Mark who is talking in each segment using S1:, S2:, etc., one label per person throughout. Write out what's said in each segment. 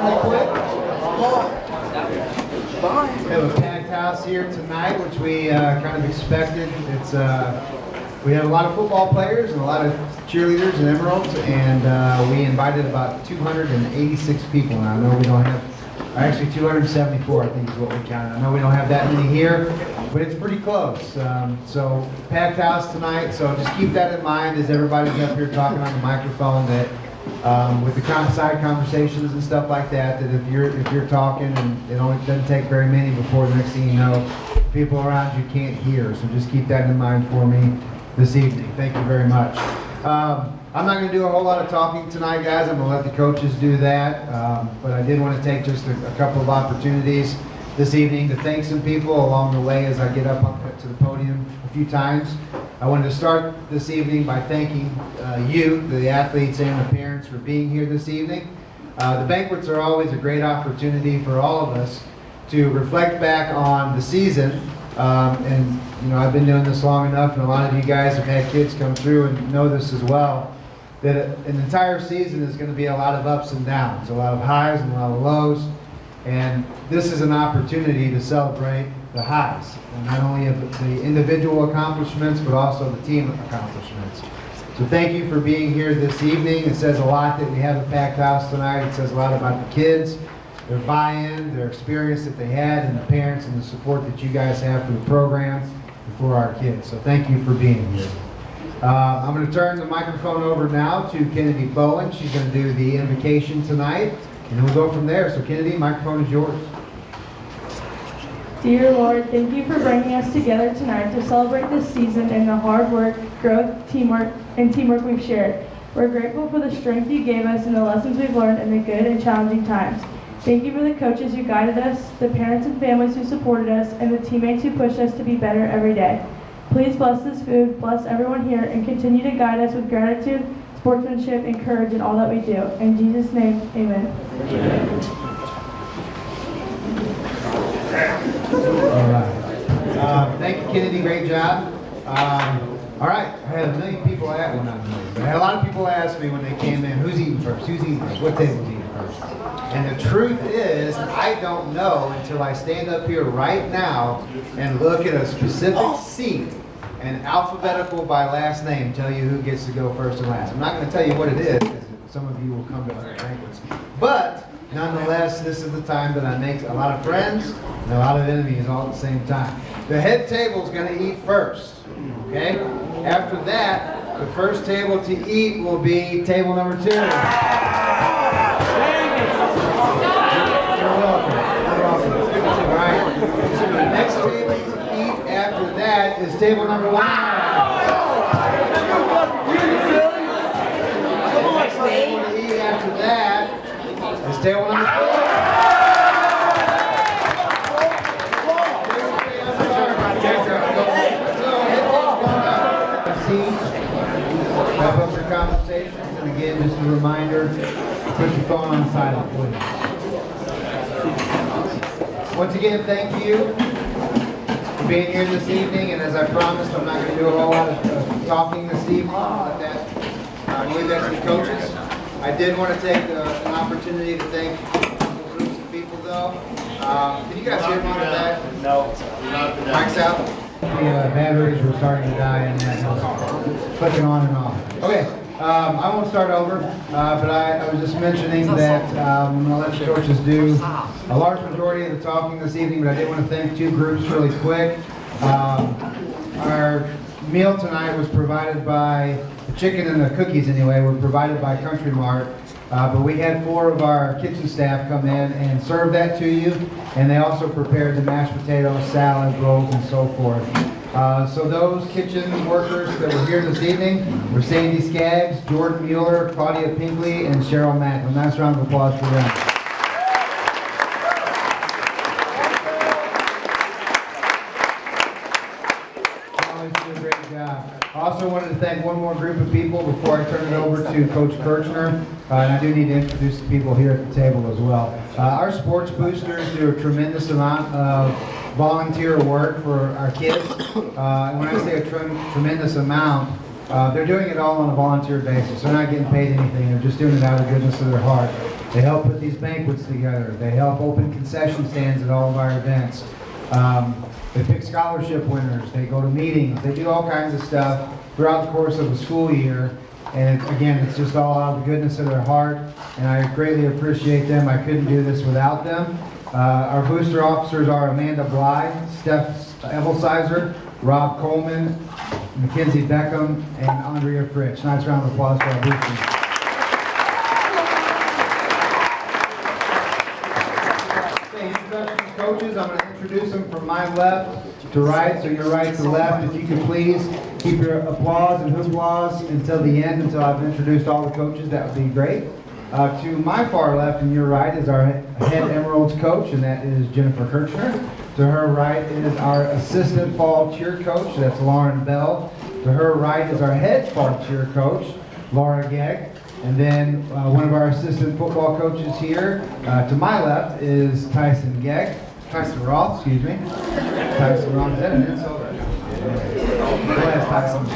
S1: really quick. We have a packed house here tonight, which we kind of expected. It's we had a lot of football players and a lot of cheerleaders and Emeralds, and we invited about 286 people. Now I know we don't have, actually 274 I think is what we counted. I know we don't have that many here, but it's pretty close. So packed house tonight, so just keep that in mind as everybody's up here talking on the microphone, that with the side conversations and stuff like that, that if you're talking and it doesn't take very many before the next thing you know, people around you can't hear. So just keep that in mind for me this evening. Thank you very much. I'm not going to do a whole lot of talking tonight, guys. I'm going to let the coaches do that. But I did want to take just a couple of opportunities this evening to thank some people along the way as I get up to the podium a few times. I wanted to start this evening by thanking you, the athletes and the parents, for being here this evening. The banquets are always a great opportunity for all of us to reflect back on the season. And you know, I've been doing this long enough, and a lot of you guys have had kids come through and know this as well, that an entire season is going to be a lot of ups and downs, a lot of highs and a lot of lows. And this is an opportunity to celebrate the highs, and not only of the individual accomplishments, but also the team accomplishments. So thank you for being here this evening. It says a lot that we have a packed house tonight. It says a lot about the kids, their buy-in, their experience that they had, and the parents and the support that you guys have for the program and for our kids. So thank you for being here. I'm going to turn the microphone over now to Kennedy Bowen. She's going to do the invocation tonight, and we'll go from there. So Kennedy, microphone is yours.
S2: Dear Lord, thank you for bringing us together tonight to celebrate this season and the hard work, growth, teamwork we've shared. We're grateful for the strength you gave us and the lessons we've learned in the good and challenging times. Thank you for the coaches who guided us, the parents and families who supported us, and the teammates who pushed us to be better every day. Please bless this food, bless everyone here, and continue to guide us with gratitude, sportsmanship, and courage in all that we do. In Jesus' name, amen.
S1: All right. Thank you, Kennedy. Great job. All right. I had a million people ask, well, not a million, but I had a lot of people ask me when they came in, who's eating first? Who's eating first? What table's eating first? And the truth is, I don't know until I stand up here right now and look at a specific seat and alphabetical by last name tell you who gets to go first and last. I'm not going to tell you what it is, because some of you will come to other banquets. But nonetheless, this is the time that I make a lot of friends and a lot of enemies all at the same time. The head table is going to eat first, okay? After that, the first table to eat will be table number 2. You're welcome. You're welcome. All right. The next table to eat after that is table number 1. The next table to eat after that is table number 4. Wrap up your conversations, and again, just a reminder, put your phone on silent, please. Once again, thank you for being here this evening, and as I promised, I'm not going to do a whole lot of talking this evening. I believe that's the coaches. I did want to take an opportunity to thank groups of people, though. Can you guys hear me in the back?
S3: No.
S1: Mic's out. The batteries were starting to die, and that was clicking on and off. Okay, I won't start over, but I was just mentioning that I'm going to let the coaches do a large majority of the talking this evening, but I did want to thank 2 groups really quick. Our meal tonight was provided by, the chicken and the cookies anyway, were provided by Country Mart. But we had 4 of our kitchen staff come in and serve that to you, and they also prepared the mashed potatoes, salad, rolls, and so forth. So those kitchen workers that were here this evening were Sandy Skaggs, Jordan Mueller, Claudia Pinkley, and Cheryl Macklin. Nice round of applause for them. Always do a great job. I also wanted to thank one more group of people before I turn it over to Coach Kirchner. And I do need to introduce the people here at the table as well. Our sports boosters do a tremendous amount of volunteer work for our kids. And when I say a tremendous amount, They're doing it all on a volunteer basis. They're not getting paid anything. They're just doing it out of the goodness of their heart. They help put these banquets together. They help open concession stands at all of our events. They pick scholarship winners. They go to meetings. They do all kinds of stuff throughout the course of the school year. And again, it's just all out of the goodness of their heart. And I greatly appreciate them. I couldn't do this without them. Our booster officers are Amanda Bly, Steph Evelsizer, Rob Coleman, Mackenzie Beckham, and Andrea Fritsch. Nice round of applause for our boosters. Okay, introduction to coaches. I'm going to introduce them from my left to right, so your right to left. If you could please keep your applause and hooplas until the end, until I've introduced all the coaches, that would be great. To my far left and your right is our head Emeralds coach, and that is Jennifer Kirchner. To her right is our assistant fall cheer coach, that's Lauren Bell. To her right is our head fall cheer coach, Laura Gegg. And then one of our assistant football coaches here, to my left, is Tyson Roth, excuse me. Tyson Roth, is that an insult? Go ahead, Tyson.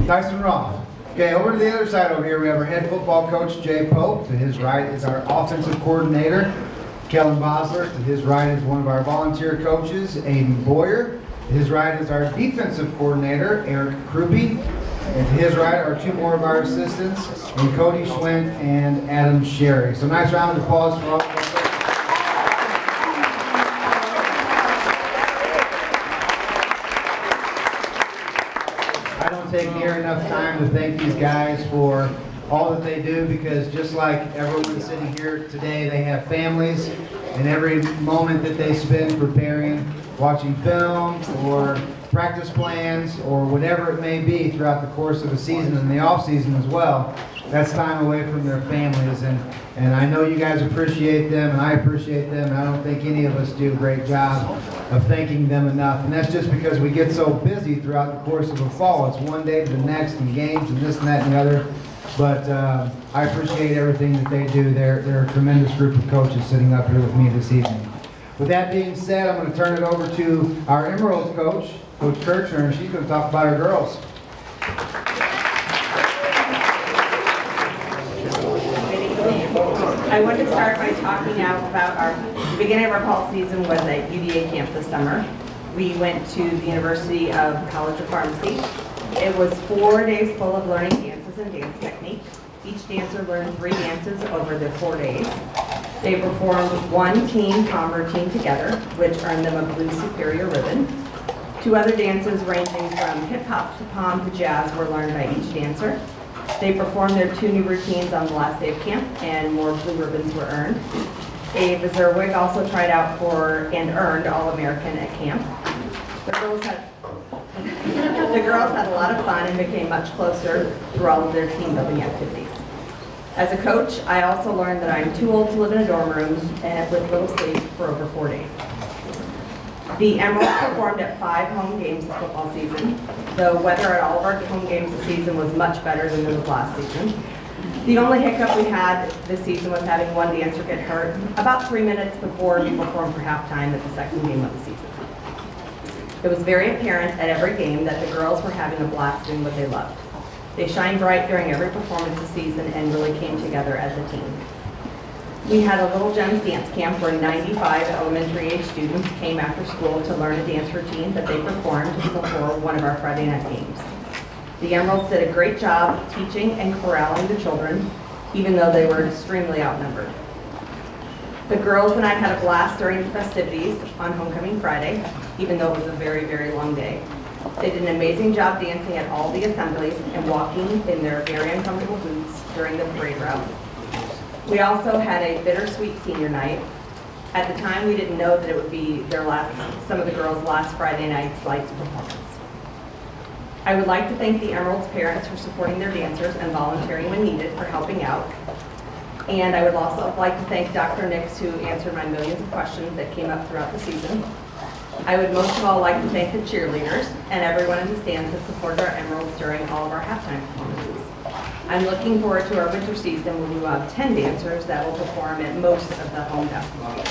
S1: Tyson Roth. Okay, over to the other side over here, we have our head football coach, Jay Pope. To his right is our offensive coordinator, Kellen Bosler. To his right is one of our volunteer coaches, Aiden Boyer. To his right is our defensive coordinator, Eric Krupe. And to his right are two more of our assistants, Cody Schwint and Adam Sherry. So nice round of applause for all of us. I don't take near enough time to thank these guys for all that they do, because just like everyone sitting here today, they have families, and every moment that they spend preparing, watching film or practice plans or whatever it may be throughout the course of the season and the off season as well, that's time away from their families. And I know you guys appreciate them, and I appreciate them, and I don't think any of us do a great job of thanking them enough. And that's just because we get so busy throughout the course of the fall. It's one day to the next, and games and this and that and the other. But I appreciate everything that they do. They're a tremendous group of coaches sitting up here with me this evening. With that being said, I'm going to turn it over to our Emeralds coach, Coach Kirchner, and she's going to talk about our girls.
S3: I want to start by talking now about the beginning of our fall season was at UDA camp this summer. We went to the University of College of Pharmacy. It was 4 days full of learning dances and dance technique. Each dancer learned 3 dances over the 4 days. They performed one team pom routine together, which earned them a blue superior ribbon. 2 other dances ranging from hip hop to pom to jazz were learned by each dancer. They performed their 2 new routines on the last day of camp, and more blue ribbons were earned. Ava Zerwig also tried out for and earned All-American at camp. The girls had a lot of fun and became much closer through all of their team building activities. As a coach, I also learned that I'm too old to live in a dorm room and with little sleep for over 4 days. The Emeralds performed at 5 home games this football season. The weather at all of our home games this season was much better than it was last season. The only hiccup we had this season was having one dancer get hurt about 3 minutes before we performed for halftime at the second game of the season. It was very apparent at every game that the girls were having a blast doing what they loved. They shined bright during every performance this season and really came together as a team. We had a Little Gems dance camp where 95 elementary age students came after school to learn a dance routine that they performed before one of our Friday night games. The Emeralds did a great job teaching and corralling the children, even though they were extremely outnumbered. The girls and I had a blast during the festivities on Homecoming Friday, even though it was a very, very long day. They did an amazing job dancing at all the assemblies and walking in their very uncomfortable boots during the parade route. We also had a bittersweet senior night. At the time, we didn't know that it would be some of the girls' last Friday night's lights performance. I would like to thank the Emeralds parents for supporting their dancers and volunteering when needed for helping out. And I would also like to thank Dr. Nix, who answered my millions of questions that came up throughout the season. I would most of all like to thank the cheerleaders and everyone in the stands that supported our Emeralds during all of our halftime performances. I'm looking forward to our winter season where we will have 10 dancers that will perform at most of the home basketball games.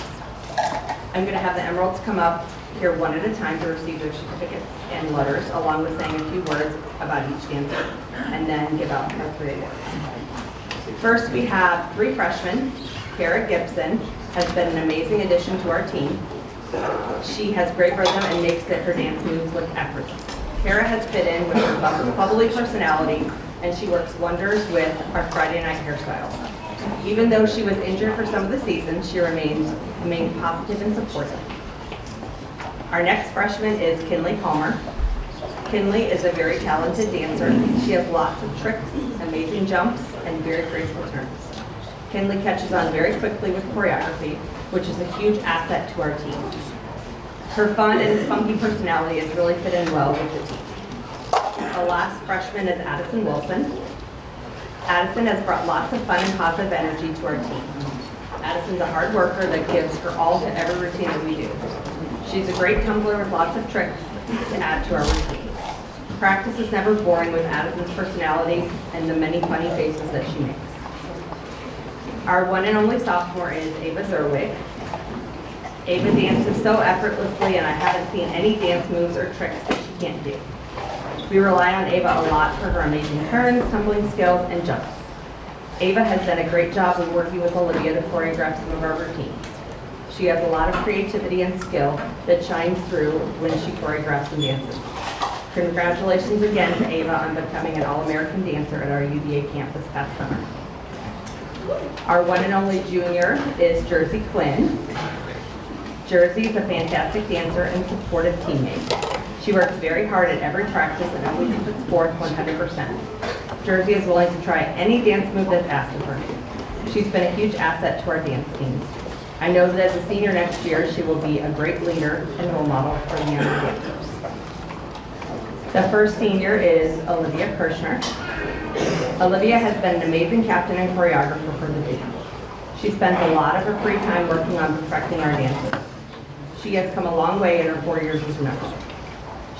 S3: I'm going to have the Emeralds come up here one at a time to receive their certificates and letters, along with saying a few words about each dancer, and then give out our 3 awards. First, we have 3 freshmen. Kara Gibson has been an amazing addition to our team. She has great rhythm and makes her dance moves look effortless. Kara has fit in with her bubbly personality, and she works wonders with our Friday night hairstyles. Even though she was injured for some of the season, she remained positive and supportive. Our next freshman is Kinley Palmer. Kinley is a very talented dancer. She has lots of tricks, amazing jumps, and very graceful turns. Kinley catches on very quickly with choreography, which is a huge asset to our team. Her fun and spunky personality has really fit in well with the team. The last freshman is Addison Wilson. Addison has brought lots of fun and positive energy to our team. Addison's a hard worker that gives her all to every routine that we do. She's a great tumbler with lots of tricks to add to our routine. Practice is never boring with Addison's personality and the many funny faces that she makes. Our one and only sophomore is Ava Zerwig. Ava dances so effortlessly, and I haven't seen any dance moves or tricks that she can't do. We rely on Ava a lot for her amazing turns, tumbling skills, and jumps. Ava has done a great job of working with Olivia to choreograph some of our routines. She has a lot of creativity and skill that shines through when she choreographs and dances. Congratulations again to Ava on becoming an All-American dancer at our UVA camp this past summer. Our one and only junior is Jersey Quinn. Jersey is a fantastic dancer and supportive teammate. She works very hard at every practice and always puts forth 100%. Jersey is willing to try any dance move that's asked of her. She's been a huge asset to our dance teams. I know that as a senior next year, she will be a great leader and role model for the younger dancers. The first senior is Olivia Kirshner. Olivia has been an amazing captain and choreographer for the team. She spends a lot of her free time working on perfecting our dances. She has come a long way in her 4 years as an instructor.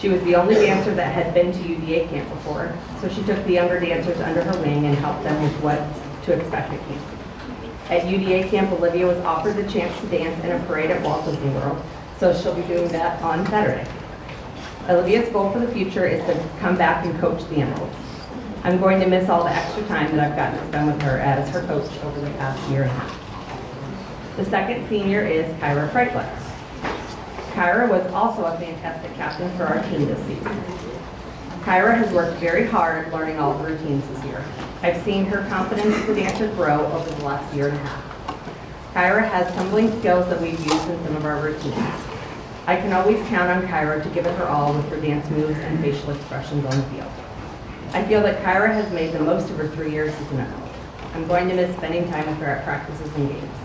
S3: She was the only dancer that had been to UVA camp before, so she took the younger dancers under her wing and helped them with what to expect at camp. At UVA camp, Olivia was offered the chance to dance in a parade at Walt Disney World, so she'll be doing that on Saturday. Olivia's goal for the future is to come back and coach the Emeralds. I'm going to miss all the extra time that I've gotten to spend with her as her coach over the past year and a half. The second senior is Kyra Freitler. Kyra was also a fantastic captain for our team this season. Kyra has worked very hard learning all the routines this year. I've seen her confidence as a dancer grow over the last year and a half. Kyra has tumbling skills that we've used in some of our routines. I can always count on Kyra to give it her all with her dance moves and facial expressions on the field. I feel that Kyra has made the most of her 3 years as an Emerald. I'm going to miss spending time with her at practices and games.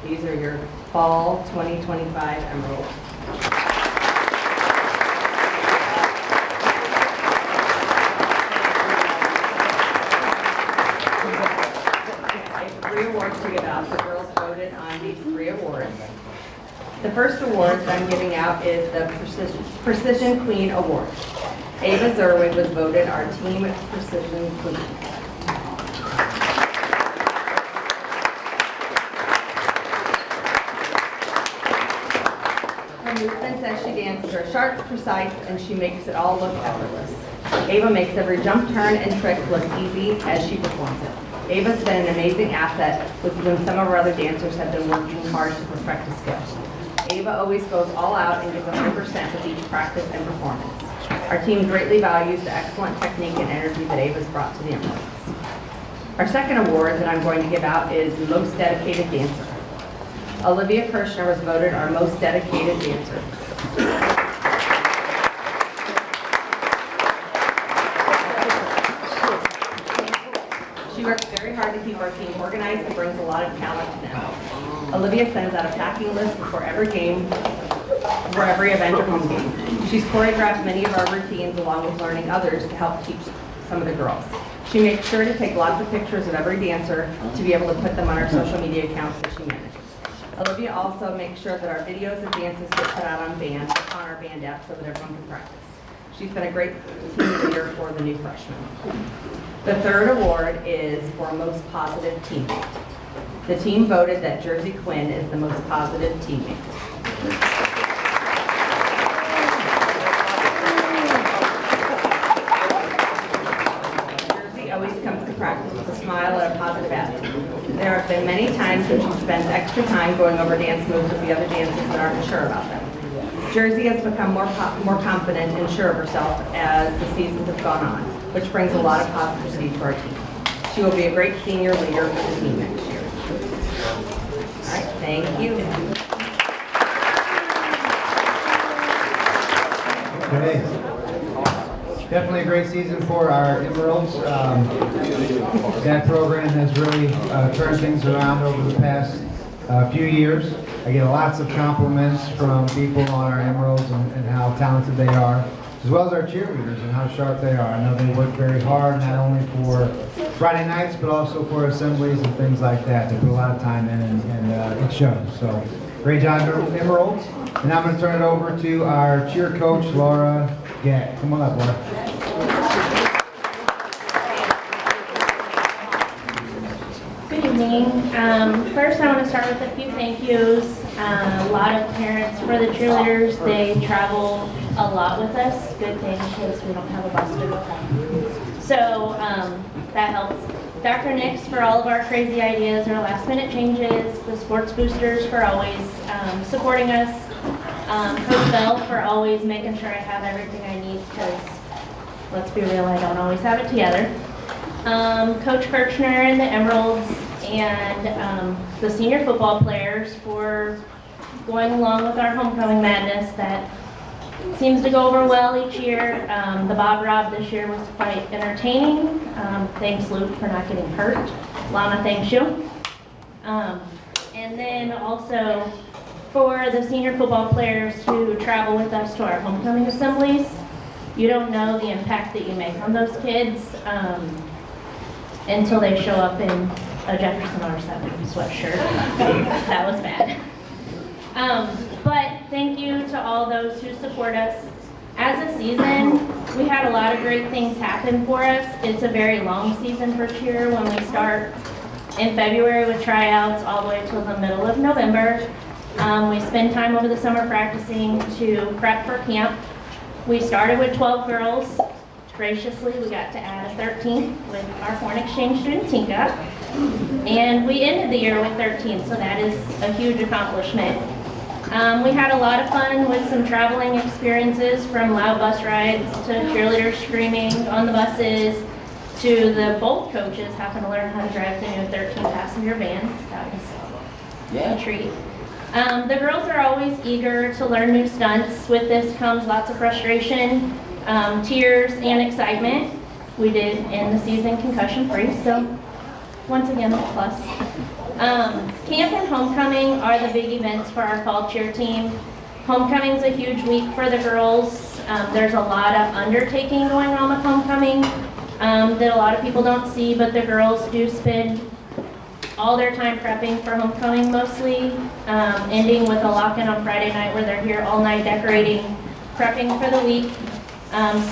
S3: These are your Fall 2025 Emeralds. I have 3 awards to give out. The girls voted on these 3 awards. The first award that I'm giving out is the Precision Queen Award. Ava Zerwig was voted our Team Precision Queen. Her movements as she dances are sharp, precise, and she makes it all look effortless. Ava makes every jump, turn, and trick look easy as she performs it. Ava's been an amazing asset with when some of our other dancers have been working hard to perfect the skills. Ava always goes all out and gives 100% with each practice and performance. Our team greatly values the excellent technique and energy that Ava's brought to the Emeralds. Our second award that I'm going to give out is Most Dedicated Dancer. Olivia Kirshner was voted our Most Dedicated Dancer. She works very hard to keep our team organized and brings a lot of talent to them. Olivia sends out a packing list before every game, for every event or home game. She's choreographed many of our routines along with learning others to help teach some of the girls. She makes sure to take lots of pictures of every dancer to be able to put them on our social media accounts that she manages. Olivia also makes sure that our videos of dances get put out on our band app so that everyone can practice. She's been a great team leader for the new freshmen. The third award is for Most Positive Teammate. The team voted that Jersey Quinn is the most positive teammate. with a smile and a positive attitude. There have been many times when she spends extra time going over dance moves with the other dancers that aren't sure about them. Jersey has become more confident and sure of herself as the seasons have gone on, which brings a lot of positivity to our team. She will be a great senior leader for the team next year. All right, thank you.
S1: Okay. Definitely a great season for our Emeralds. That program has really turned things around over the past few years. I get lots of compliments from people on our Emeralds and how talented they are, as well as our cheerleaders and how sharp they are. I know they work very hard, not only for Friday nights, but also for assemblies and things like that. They put a lot of time in and it shows. So great job, Emeralds. And now I'm going to turn it over to our cheer coach, Laura Gatt. Come on up, Laura.
S4: Good evening. First, I want to start with a few thank yous. A lot of parents for the cheerleaders. They travel a lot with us. Good thing because we don't have a bus to go home. So that helps. Dr. Nix for all of our crazy ideas, our last minute changes. The sports boosters for always supporting us. Coach Bell for always making sure I have everything I need because, let's be real, I don't always have it together. Coach Kirchner and the Emeralds and the senior football players for going along with our homecoming madness that seems to go over well each year. The Bob Rob this year was quite entertaining. Thanks Luke for not getting hurt. Lana, thanks you. And then also for the senior football players who travel with us to our homecoming assemblies. You don't know the impact that you make on those kids until they show up in a Jefferson R7 sweatshirt. That was bad. But thank you to all those who support us. As a season, we had a lot of great things happen for us. It's a very long season for cheer when we start in February with tryouts all the way till the middle of November. We spend time over the summer practicing to prep for camp. We started with 12 girls. Graciously, we got to add a 13th with our foreign exchange student, Tinka. And we ended the year with 13, so that is a huge accomplishment. We had a lot of fun with some traveling experiences, from loud bus rides to cheerleaders screaming on the buses to the both coaches having to learn how to drive the new 13-passenger van. That was a treat. The girls are always eager to learn new stunts. With this comes lots of frustration, tears, and excitement. We did end the season concussion-free, so once again, a plus. Camp and homecoming are the big events for our fall cheer team. Homecoming's a huge week for the girls. There's a lot of undertaking going on with homecoming that a lot of people don't see, but the girls do spend all their time prepping for homecoming mostly, ending with a lock-in on Friday night where they're here all night decorating, prepping for the week.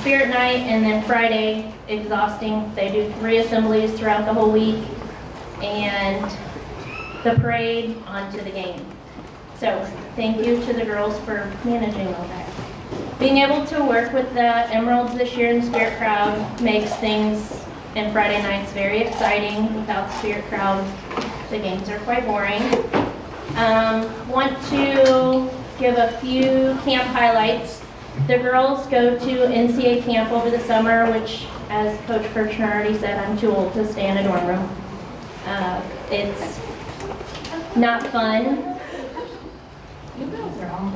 S4: Spirit night, and then Friday, exhausting. They do 3 assemblies throughout the whole week, and the parade onto the game. So thank you to the girls for managing all that. Being able to work with the Emeralds this year in the Spirit crowd makes things and Friday nights very exciting. Without the Spirit crowd, the games are quite boring. Want to give a few camp highlights. The girls go to NCA camp over the summer, which, as Coach Kirchner already said, I'm too old to stay in a dorm room. It's not fun. You girls are all.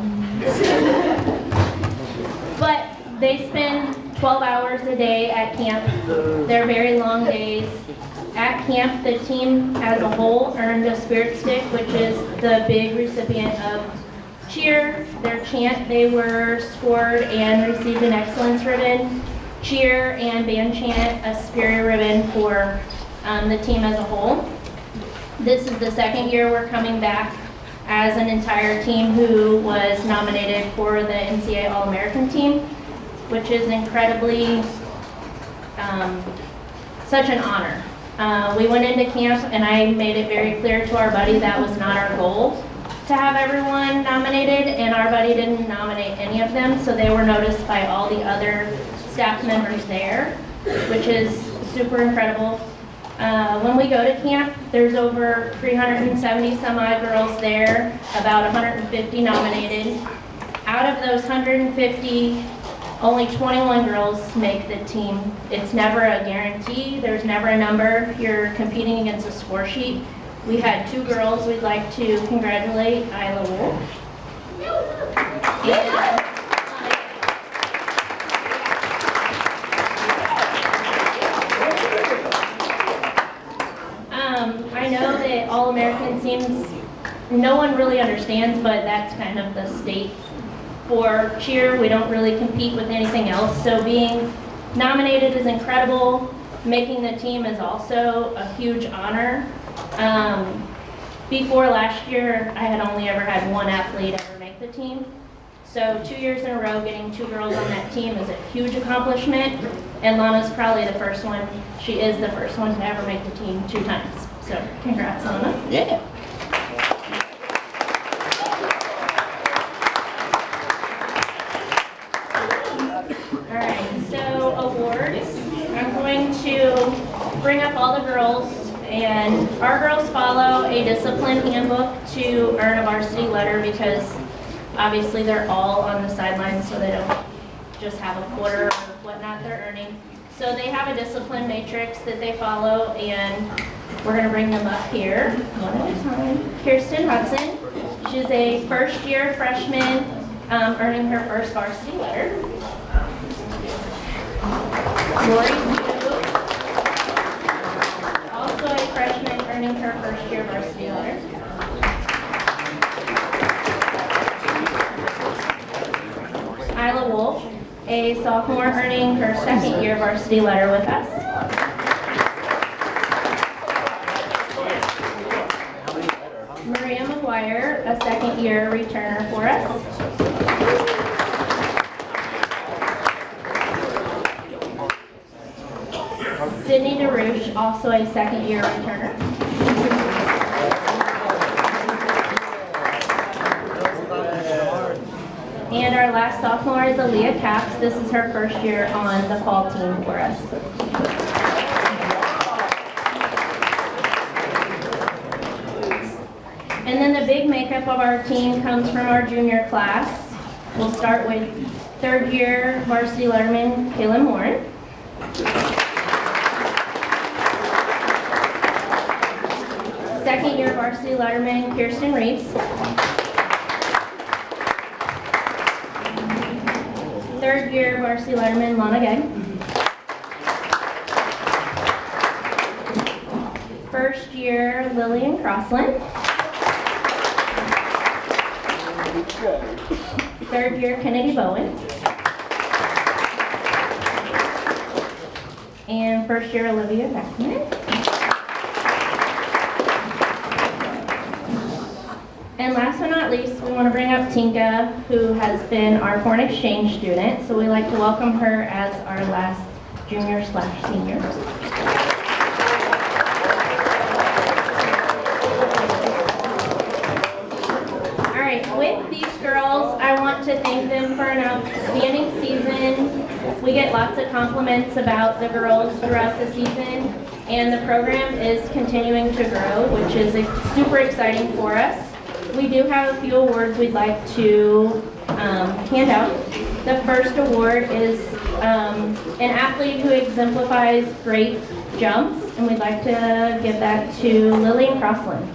S4: But they spend 12 hours a day at camp. They're very long days. At camp, the team as a whole earned a Spirit Stick, which is the big recipient of cheer, their chant. They were scored and received an excellence ribbon. Cheer and band chant, a spirit ribbon for the team as a whole. This is the second year we're coming back as an entire team who was nominated for the NCAA All-American team, which is incredibly such an honor. We went into camp and I made it very clear to our buddy that was not our goal to have everyone nominated, and our buddy didn't nominate any of them, so they were noticed by all the other staff members there, which is super incredible. When we go to camp, there's over 370 some odd girls there, about 150 nominated. Out of those 150, only 21 girls make the team. It's never a guarantee, there's never a number. You're competing against a score sheet. We had 2 girls we'd like to congratulate, Isla Wolf. I know that All-American seems, no one really understands, but that's kind of the state for cheer. We don't really compete with anything else. So being nominated is incredible. Making the team is also a huge honor. Before last year, I had only ever had 1 athlete ever make the team. So 2 years in a row, getting 2 girls on that team is a huge accomplishment. And Lana's probably the first one. She is the first one to ever make the team 2 times. So congrats, Lana.
S5: Yeah.
S4: All right, so awards. I'm going to bring up all the girls, and our girls follow a discipline handbook to earn a varsity letter because obviously they're all on the sidelines, so they don't just have a quarter or whatnot they're earning. So they have a discipline matrix that they follow, and we're going to bring them up here one at a time. Kirsten Hudson, she's a first-year freshman earning her first varsity letter. Lori Hu, also a freshman earning her first-year varsity letter. Isla Wolf, a sophomore earning her second-year varsity letter with us. Maria McGuire, a second-year returner for us. Sydney DeRouche, also a second-year returner. And our last sophomore is Aaliyah Capps. This is her first year on the fall team for us. And then the big makeup of our team comes from our junior class. We'll start with third-year varsity letterman Kaylin Moore. Second-year varsity letterman Kirsten Reeves. Third-year varsity letterman Lana Gay. First-year Lillian Crossland. Third-year Kennedy Bowen. And first-year Olivia Beckman. And last but not least, we want to bring up Tinka, who has been our foreign exchange student. So we'd like to welcome her as our last junior/senior. All right, with these girls, I want to thank them for an outstanding season. We get lots of compliments about the girls throughout the season, and the program is continuing to grow, which is super exciting for us. We do have a few awards we'd like to hand out. The first award is an athlete who exemplifies great jumps, and we'd like to give that to Lillian Crossland.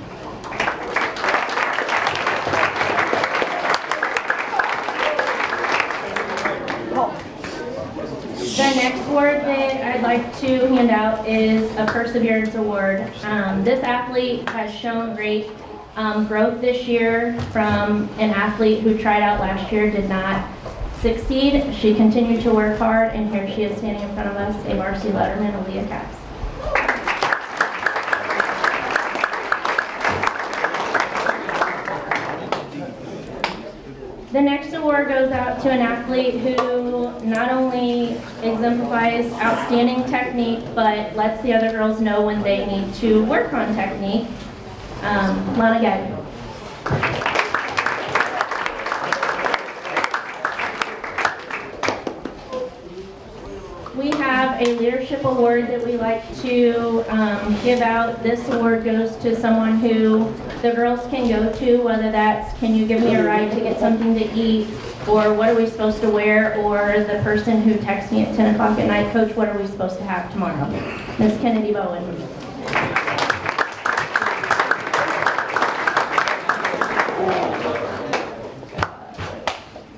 S4: The next award that I'd like to hand out is a Perseverance Award. This athlete has shown great growth this year from an athlete who tried out last year, did not succeed. She continued to work hard, and here she is standing in front of us, a varsity letterman, Aaliyah Capps. The next award goes out to an athlete who not only exemplifies outstanding technique, but lets the other girls know when they need to work on technique. Lana Gay. We have have a leadership award that we like to give out. This award goes to someone who the girls can go to, whether that's, can you give me a ride to get something to eat, or what are we supposed to wear, or the person who texts me at 10 o'clock at night, Coach, what are we supposed to have tomorrow? Miss Kennedy Bowen.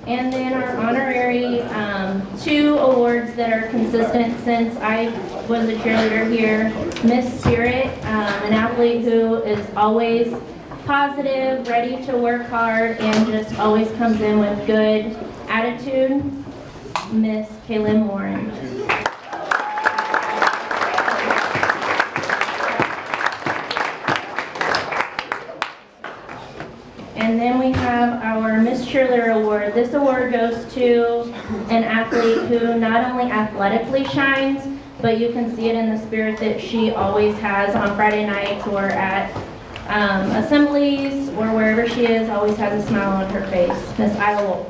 S4: And then our honorary 2 awards that are consistent since I was a cheerleader here. Miss Spirit, an athlete who is always positive, ready to work hard, and just always comes in with good attitude. Miss Kaylin Warren. And then we have our Miss Cheerleader Award. This award goes to an athlete who not only athletically shines, but you can see it in the spirit that she always has on Friday nights or at assemblies or wherever she is, always has a smile on her face. Miss Ida Wolf.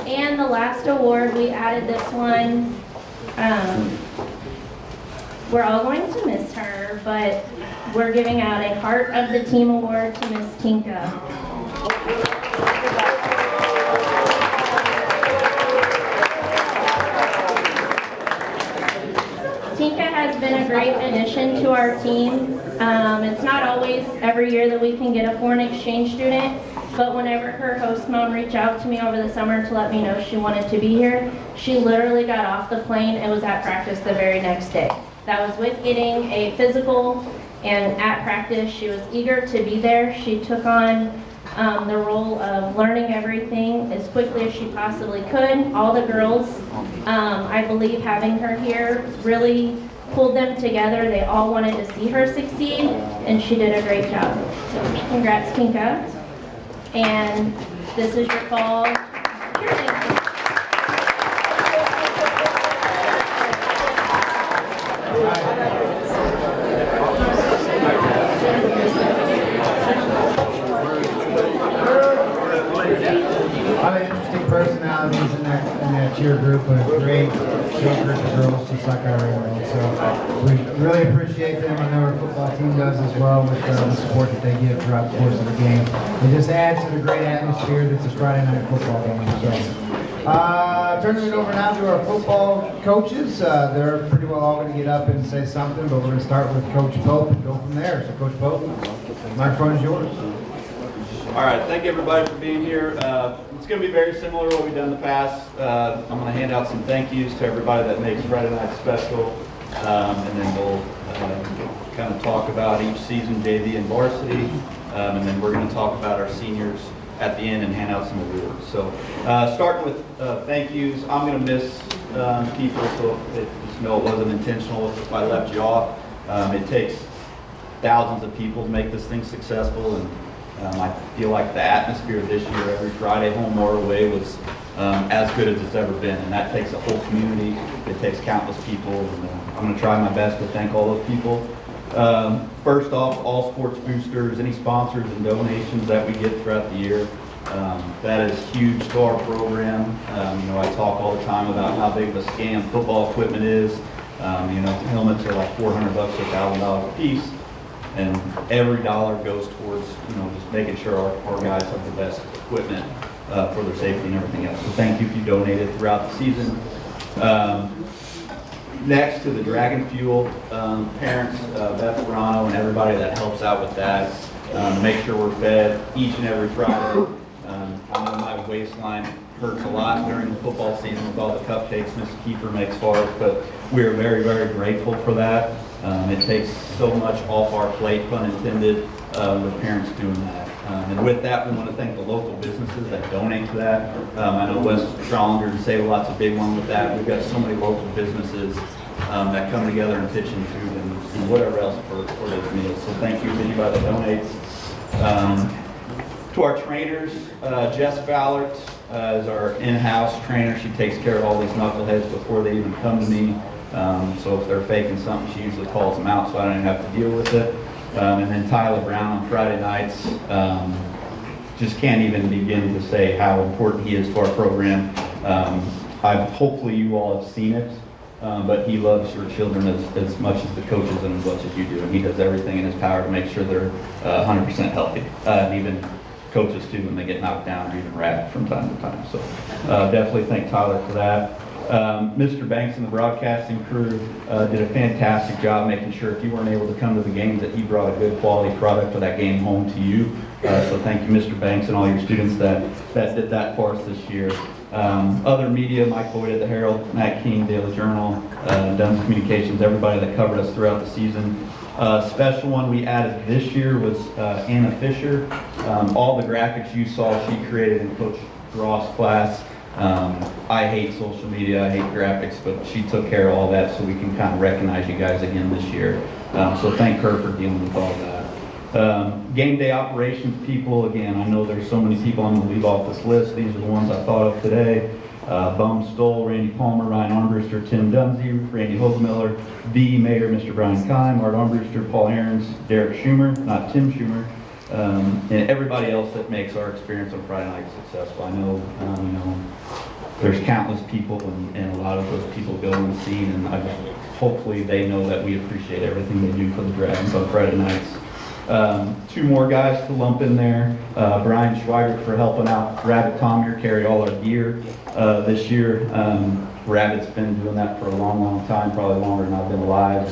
S4: And the last award, we added this one. We're all going to miss her, but we're giving out a Heart of the Team Award to Miss Tinka. Tinka has been a great addition to our team. It's not always every year that we can get a foreign exchange student, but whenever her host mom reached out to me over the summer to let me know she wanted to be here, she literally got off the plane and was at practice the very next day. That was with getting a physical, and at practice she was eager to be there. She took on the role of learning everything as quickly as she possibly could. All the girls, I believe having her here really pulled them together. They all wanted to see her succeed, and she did a great job. So congrats, Tinka. And this is your fall cheerleading.
S1: A lot of interesting personalities in that cheer group, but a great group of girls just like our own. So we really appreciate them. I know our football team does as well with the support that they give throughout the course of the game. It just adds to the great atmosphere that's a Friday night football game. So turning it over now to our football coaches. They're pretty well all going to get up and say something, but we're going to start with Coach Pope and go from there. So Coach Pope, the microphone is yours.
S5: All right, thank you everybody for being here. It's going to be very similar to what we've done in the past. I'm going to hand out some thank yous to everybody that makes Friday night special, and then we'll kind of talk about each season, JV and varsity, and then we're going to talk about our seniors at the end and hand out some awards. So starting with thank yous, I'm going to miss people, so just know it wasn't intentional if I left you off. It takes thousands of people to make this thing successful, and I feel like the atmosphere this year, every Friday, home or away, was as good as it's ever been. And that takes a whole community. It takes countless people. And I'm going to try my best to thank all those people. First off, all sports boosters, any sponsors and donations that we get throughout the year. That is huge to our program. I talk all the time about how big of a scam football equipment is. Helmets are like $400 or $1,000 a piece. And every dollar goes towards, just making sure our guys have the best equipment for their safety and everything else. So thank you if you donated throughout the season. Next to the Dragon Fuel parents, Beth Verano and everybody that helps out with that. Make sure we're fed each and every Friday. I know my waistline hurts a lot during the football season with all the cupcakes Mrs. Kiefer makes for us, but we are very, very grateful for that. It takes so much off our plate, pun intended, with parents doing that. And with that, we want to thank the local businesses that donate to that. I know West Stronger and Save-A-Lot's a big one with that. We've got so many local businesses that come together and pitch in food and whatever else for those meals. So thank you to anybody that donates. To our trainers, Jess Fallert is our in-house trainer. She takes care of all these knuckleheads before they even come to me. So if they're faking something, she usually calls them out so I don't even have to deal with it. And then Tyler Brown on Friday nights. just can't even begin to say how important he is to our program. Hopefully you all have seen it, but he loves your children as much as the coaches and as much as you do. And he does everything in his power to make sure they're 100% healthy. And even coaches too, when they get knocked down or even wrapped from time to time. So definitely thank Tyler for that. Mr. Banks and the broadcasting crew did a fantastic job making sure if you weren't able to come to the games that he brought a good quality product for that game home to you. So thank you, Mr. Banks, and all your students that did that for us this year. Other media, Mike Boyd at the Herald, Matt King, Daily Journal, Dunn's Communications, everybody that covered us throughout the season. Special one we added this year was Anna Fisher. All the graphics you saw she created in Coach Ross' class. I hate social media, I hate graphics, but she took care of all that so we can kind of recognize you guys again this year. So thank her for dealing with all that. Game day operations people, again, I know there's so many people I'm going to leave off this list. These are the ones I thought of today. Bum Stoll, Randy Palmer, Ryan Armbruster, Tim Dunsey, Randy Hogemiller, the Mayor, Mr. Brian Kime, Art Armbruster, Paul Aarons, Derek Schumer, not Tim Schumer, and everybody else that makes our experience on Friday night successful. I know, there's countless people, and a lot of those people go unseen, and hopefully they know that we appreciate everything they do for the Dragons on Friday nights. Two more guys to lump in there. Brian Schweigert for helping out Rabbit Tom here carry all our gear this year. Rabbit's been doing that for a long, long time, probably longer than I've been alive.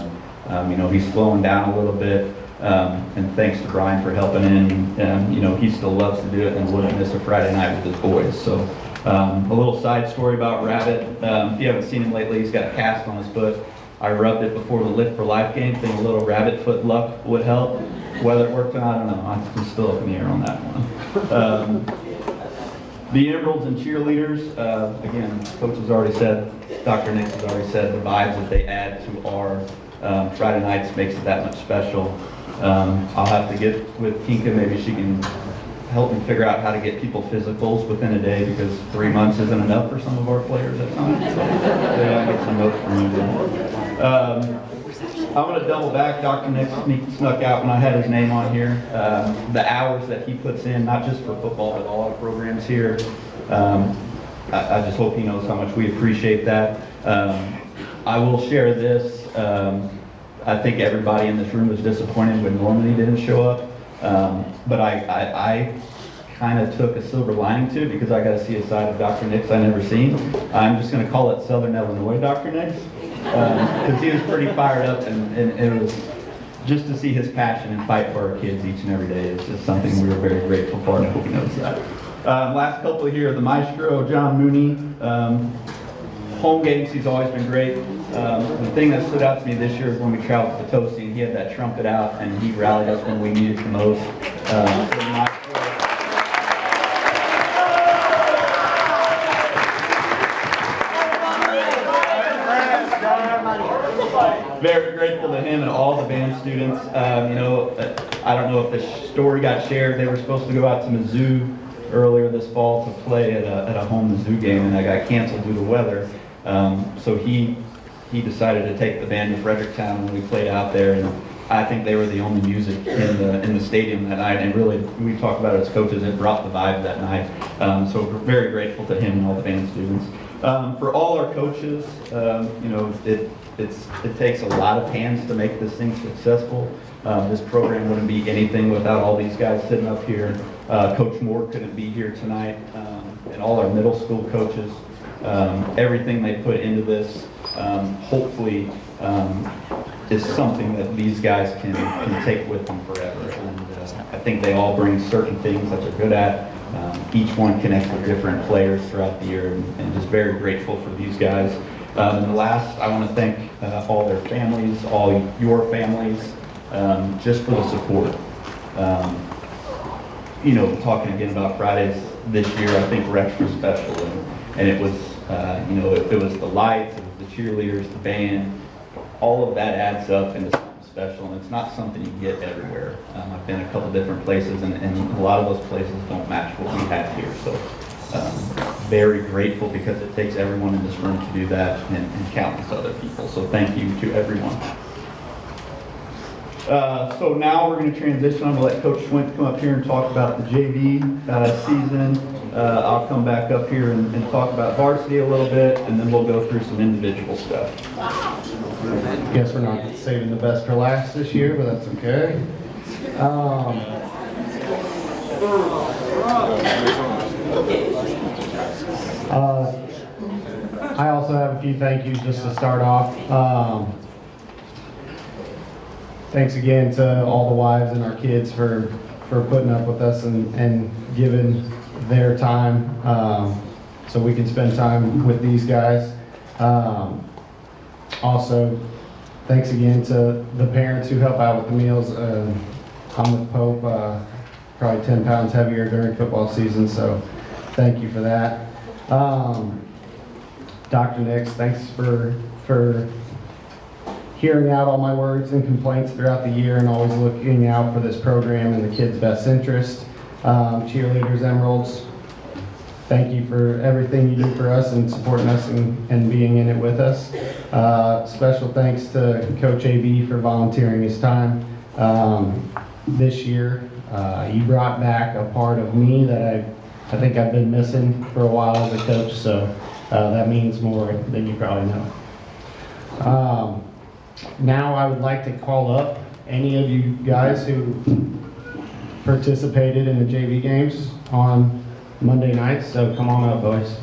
S5: He's slowing down a little bit. And thanks to Brian for helping in. He still loves to do it and wouldn't miss a Friday night with his boys. So a little side story about Rabbit. If you haven't seen him lately, he's got a cast on his foot. I rubbed it before the Lift for Life game, thinking a little rabbit foot luck would help. Whether it worked or not, I don't know. I'm still up in the air on that one. The Emeralds and cheerleaders, again, Coach has already said, Dr. Nix has already said, the vibes that they add to our Friday nights makes it that much special. I'll have to get with Kinka, maybe she can help me figure out how to get people physicals within a day, because 3 months isn't enough for some of our players at times. So, yeah, I'll get some notes from you. I'm going to double back. Dr. Nick snuck out when I had his name on here. The hours that he puts in, not just for football, but all our programs here. I just hope he knows how much we appreciate that. I will share this. I think everybody in this room was disappointed when Normandy didn't show up. But I kind of took a silver lining to it, because I got to see a side of Dr. Nix I never seen. I'm just going to call it Southern Illinois Dr. Nix, because he was pretty fired up, and it was just to see his passion and fight for our kids each and every day is just something we were very grateful for, and I hope he knows that. Last couple here, the maestro, John Mooney. Home games, he's always been great. The thing that stood out to me this year is when we traveled to Potosi, and he had that trumpet out, and he rallied us when we needed the most. Very grateful to him and all the band students. I don't know if the story got shared. They were supposed to go out to Mizzou earlier this fall to play at a home Mizzou game, and that got canceled due to weather. So he decided to take the band to Fredericktown when we played out there, and I think they were the only music in the stadium that night. And really, we talked about it as coaches, it brought the vibe that night. So we're very grateful to him and all the band students. For all our coaches, it takes a lot of hands to make this thing successful. This program wouldn't be anything without all these guys sitting up here. Coach Moore couldn't be here tonight, and all our middle school coaches. Everything they put into this, hopefully, is something that these guys can take with them forever. And I think they all bring certain things that they're good at. Each one connects with different players throughout the year, and just very grateful for these guys. And last, I want to thank all their families, all your families, just for the support. Talking again about Fridays this year, I think we're extra special, and it was, it was the lights, it was the cheerleaders, the band, all of that adds up into something special, and it's not something you get everywhere. I've been a couple different places, and a lot of those places don't match what we have here. So very grateful, because it takes everyone in this room to do that, and countless other people. So thank you to everyone. So now we're going to transition. I'm going to let Coach Schwint come up here and talk about the JV season. I'll come back up here and talk about varsity a little bit, and then we'll go through some individual stuff.
S6: Guess we're not saving the best for last this year, but that's okay. I also have a few thank yous just to start off. Thanks again to all the wives and our kids for putting up with us and giving their time so we can spend time with these guys. Also, thanks again to the parents who help out with the meals. I'm with Pope, probably 10 pounds heavier during football season, so thank you for that. Dr. Nix, thanks for hearing out all my words and complaints throughout the year and always looking out for this program and the kids' best interest. Cheerleaders, Emeralds, thank you for everything you do for us and supporting us and being in it with us. Special thanks to Coach AB for volunteering his time this year. He brought back a part of me that I think I've been missing for a while as a coach, so that means more than you probably know. Now I would like to call up any of you guys who participated in the JV games on Monday nights, so come on up, boys.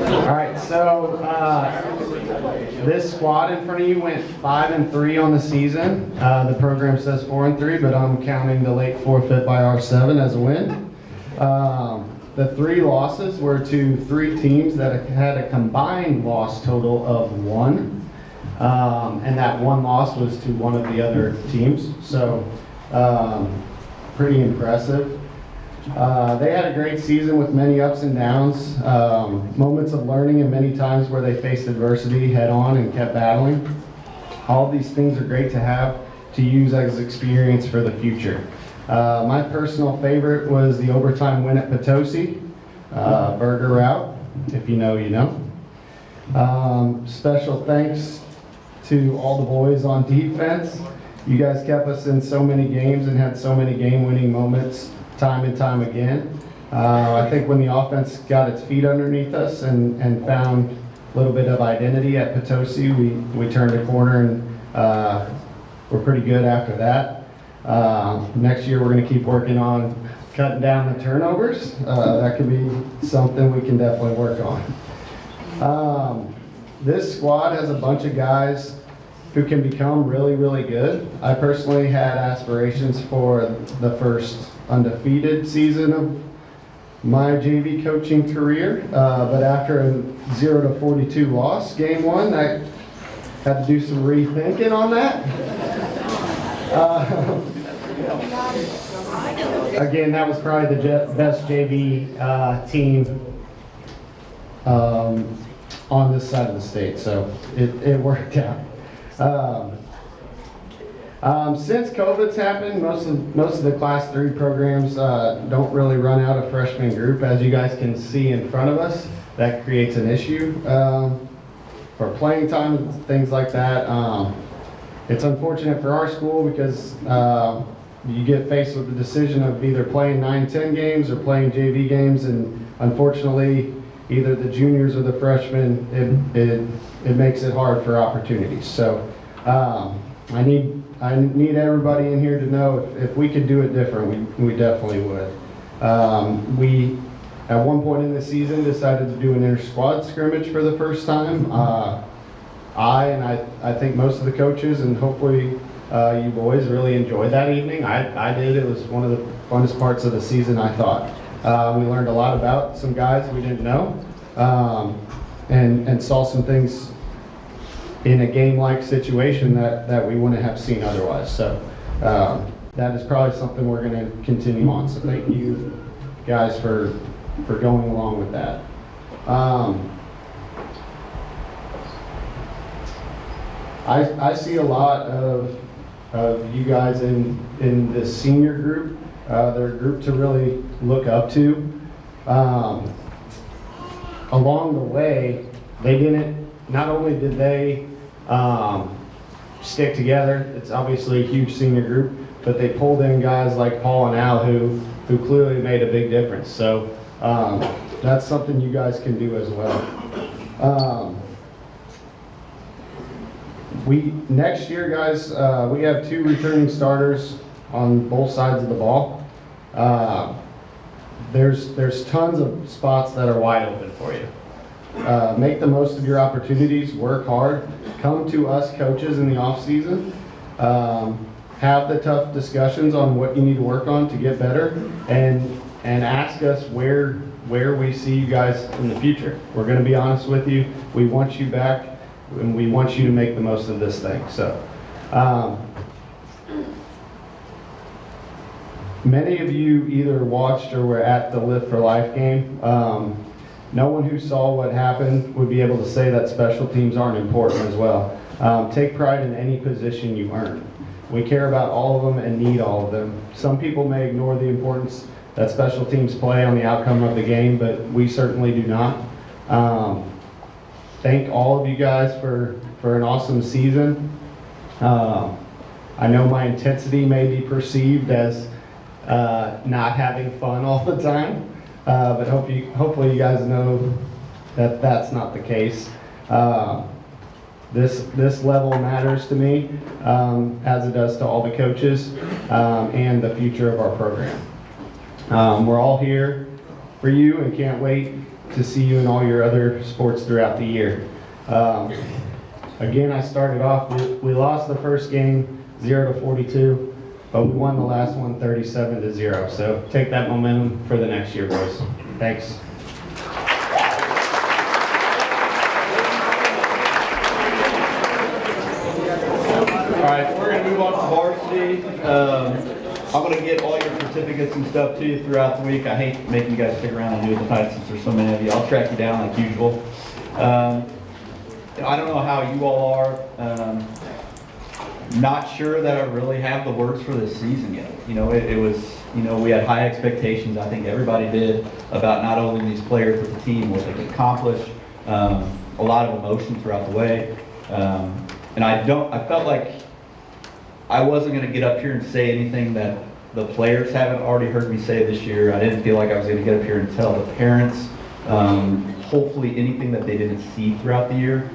S6: All right, so this squad in front of you went 5-3 on the season. The program says 4-3, but I'm counting the late forfeit by R7 as a win. The 3 losses were to 3 teams that had a combined loss total of 1, and that 1 loss was to one of the other teams. So pretty impressive. They had a great season with many ups and downs, moments of learning and many times where they faced adversity head on and kept battling. All these things are great to have to use as experience for the future. My personal favorite was the overtime win at Potosi, burger route. If you know, you know. Special thanks to all the boys on defense. You guys kept us in so many games and had so many game-winning moments time and time again. I think when the offense got its feet underneath us and found a little bit of identity at Potosi, we turned a corner and we're pretty good after that. Next year we're going to keep working on cutting down the turnovers. That could be something we can definitely work on. This squad has a bunch of guys who can become really, really good. I personally had aspirations for the first undefeated season of my JV coaching career, but after a 0-42 loss, game 1, I had to do some rethinking on that. Again, that was probably the best JV team on this side of the state, so it worked out. Since COVID's happened, most of the Class 3 programs don't really run out a freshman group. As you guys can see in front of us, that creates an issue for playing time and things like that. It's unfortunate for our school because you get faced with the decision of either playing 9-10 games or playing JV games, and unfortunately, either the juniors or the freshmen, it makes it hard for opportunities. So I need everybody in here to know if we could do it different, we definitely would. We, at one point in the season, decided to do an inter-squad scrimmage for the first time. I think most of the coaches and hopefully you boys really enjoyed that evening. I did. It was one of the funnest parts of the season, I thought. We learned a lot about some guys we didn't know. and saw some things in a game-like situation that we wouldn't have seen otherwise. So that is probably something we're going to continue on. So thank you guys for going along with that. I see a lot of you guys in this senior group. They're a group to really look up to. Along the way, not only did they stick together, it's obviously a huge senior group, but they pulled in guys like Paul and Al who clearly made a big difference. So that's something you guys can do as well. Next year, guys, we have 2 returning starters on both sides of the ball. There's tons of spots that are wide open for you. Make the most of your opportunities, work hard, come to us coaches in the off season, have the tough discussions on what you need to work on to get better, and ask us where we see you guys in the future. We're going to be honest with you. We want you back, and we want you to make the most of this thing. So, many of you either watched or were at the Live for Life game. No one who saw what happened would be able to say that special teams aren't important as well. Take pride in any position you earn. We care about all of them and need all of them. Some people may ignore the importance that special teams play on the outcome of the game, but we certainly do not. Thank all of you guys for an awesome season. I know my intensity may be perceived as not having fun all the time, but hopefully you guys know that that's not the case. This level matters to me, as it does to all the coaches, and the future of our program. We're all here for you and can't wait to see you in all your other sports throughout the year. Again, I started off, we lost the first game 0-42, but we won the last one 37-0. So take that momentum for the next year, boys. Thanks.
S5: All right, we're going to move on to varsity. I'm going to get all your certificates and stuff to you throughout the week. I hate making you guys stick around and do it tonight since there's so many of you. I'll track you down like usual. I don't know how you all are. Not sure that I really have the words for this season yet. It was, we had high expectations. I think everybody did about not only these players but the team, what they could accomplish. A lot of emotion throughout the way. And I felt like I wasn't going to get up here and say anything that the players haven't already heard me say this year. I didn't feel like I was going to get up here and tell the parents, hopefully anything that they didn't see throughout the year.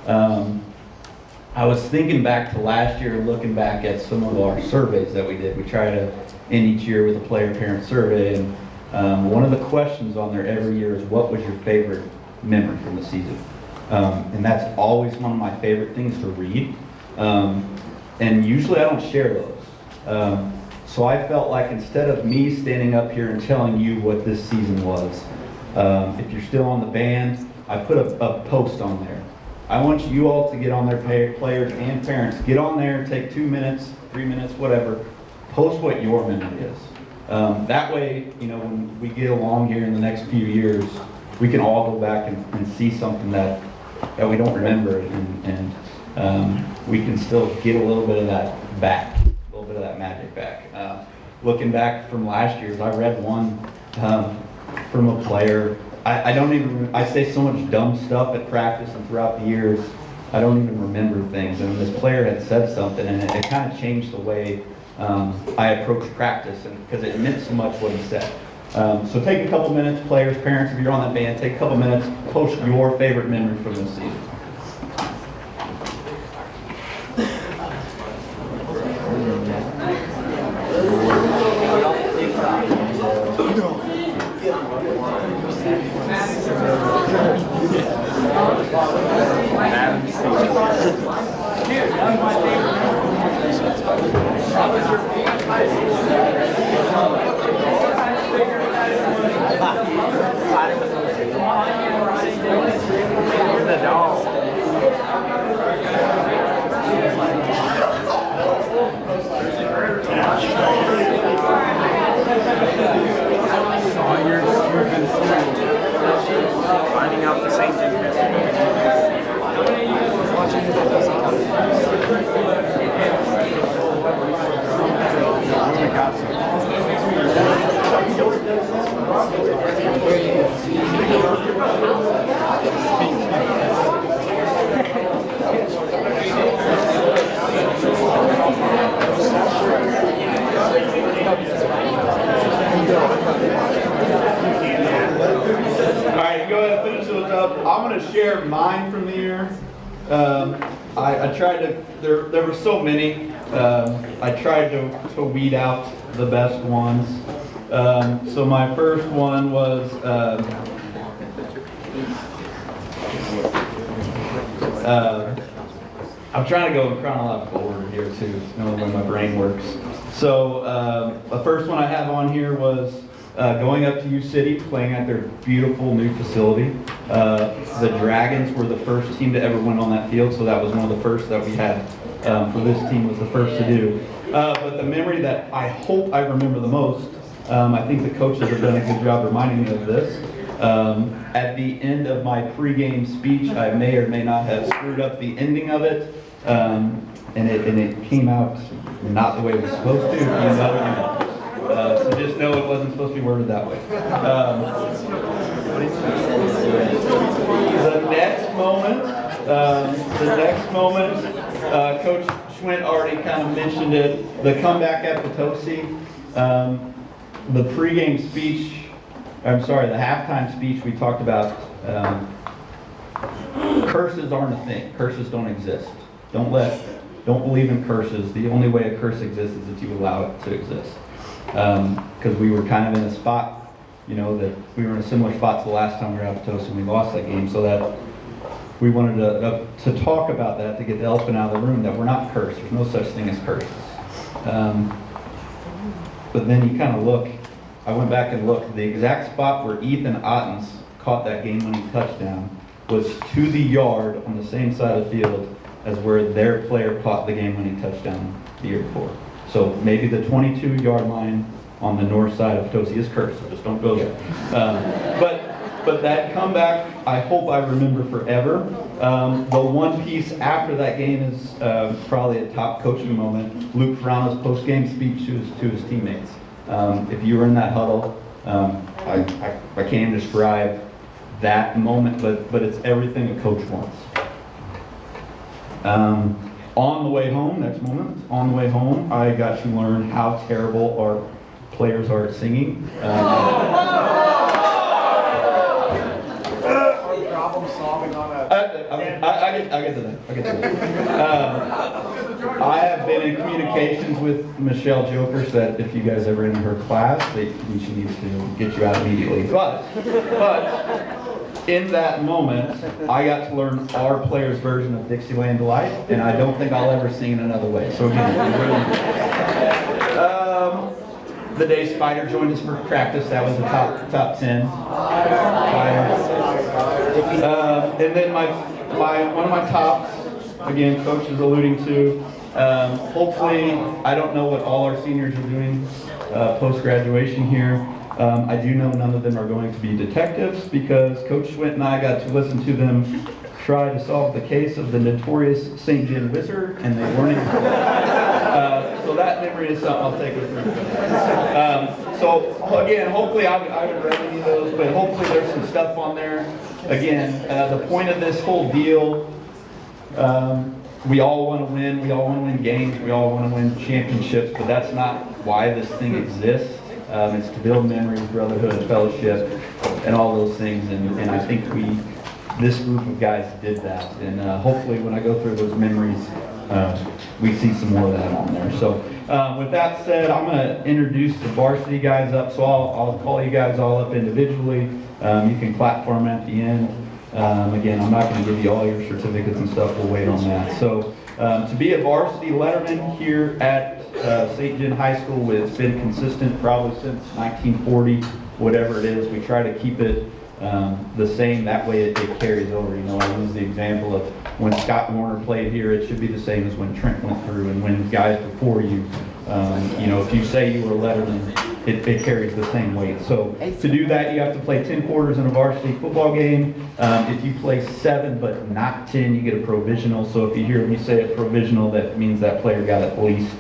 S5: I was thinking back to last year, looking back at some of our surveys that we did. We try to end each year with a player-parent survey, and one of the questions on there every year is, what was your favorite memory from the season? And that's always one of my favorite things to read. And usually I don't share those. So I felt like instead of me standing up here and telling you what this season was, if you're still on the band, I put a post on there. I want you all to get on there, players and parents, get on there, take 2 minutes, 3 minutes, whatever, post what your memory is. That way, when we get along here in the next few years, we can all go back and see something that we don't remember, and we can still get a little bit of that back, a little bit of that magic back. Looking back from last year's, I read one from a player. I say so much dumb stuff at practice and throughout the years, I don't even remember things. And this player had said something, and it kind of changed the way I approached practice, and because it meant so much what he said. So take a couple minutes, players, parents, if you're on that band, take a couple minutes, post your favorite memory from this season.
S7: Finding out the same thing. Watching the
S5: All right, go ahead and finish those up. I'm going to share mine from the year. I tried to, there were so many. I tried to weed out the best ones. So my first one was, I'm trying to go in chronological order here too, knowing when my brain works. So the first one I have on here was going up to U City, playing at their beautiful new facility. The Dragons were the first team to ever win on that field, so that was one of the first that we had for this team, was the first to do. But the memory that I hope I remember the most, I think the coaches have done a good job reminding me of this. At the end of my pregame speech, I may or may not have screwed up the ending of it, and it came out not the way it was supposed to. So just know it wasn't supposed to be worded that way. The next moment, Coach Schwint already kind of mentioned it. The comeback at Potosi, the pregame speech. I'm sorry, the halftime speech. We talked about curses aren't a thing. Curses don't exist. Don't believe in curses. The only way a curse exists is if you allow it to exist. Because we were kind of in a spot, that we were in a similar spot to the last time we were at Potosi and we lost that game, so that we wanted to talk about that, to get the elephant out of the room, that we're not cursed. There's no such thing as curses. But then you kind of look, I went back and looked, the exact spot where Ethan Ottens caught that game-winning touchdown was to the yard on the same side of the field as where their player caught the game-winning touchdown the year before. So maybe the 22-yard line on the north side of Potosi is cursed, so just don't go there. But that comeback, I hope I remember forever. The one piece after that game is probably a top coaching moment. Luke Ferrano's post-game speech to his teammates. If you were in that huddle, I can't even describe that moment, but it's everything a coach wants. On the way home, next moment, on the way home, I got to learn how terrible our players are at singing.
S7: Problem solving on a.
S5: I get to that. I have been in communications with Michelle Jokers that if you guys ever in her class, she needs to get you out immediately. But in that moment, I got to learn our players' version of Dixieland Delight, and I don't think I'll ever sing it another way. So again, the day Spider joined us for practice, that was the top 10. And then one of my tops, again, Coach is alluding to. Hopefully, I don't know what all our seniors are doing post-graduation here. I do know none of them are going to be detectives because Coach Schwint and I got to listen to them try to solve the case of the notorious St. John Wizard, and they weren't able to. So that memory is something I'll take with me. So again, hopefully I haven't read any of those, but hopefully there's some stuff on there. Again, the point of this whole deal, we all want to win. We all want to win games. We all want to win championships, but that's not why this thing exists. It's to build memories, brotherhood, fellowship, and all those things. And I think this group of guys did that. And hopefully when I go through those memories, we see some more of that on there. So with that said, I'm going to introduce the varsity guys up. So I'll call you guys all up individually. You can clap for them at the end. Again, I'm not going to give you all your certificates and stuff. We'll wait on that. So to be a varsity letterman here at St. John High School, it's been consistent probably since 1940, whatever it is. We try to keep it the same. That way it carries over. I use the example of when Scott Warner played here, it should be the same as when Trent went through and when guys before you. If you say you were a letterman it carries the same weight. So to do that, you have to play 10 quarters in a varsity football game. If you play 7 but not 10, you get a provisional. So if you hear me say a provisional, that means that player got at least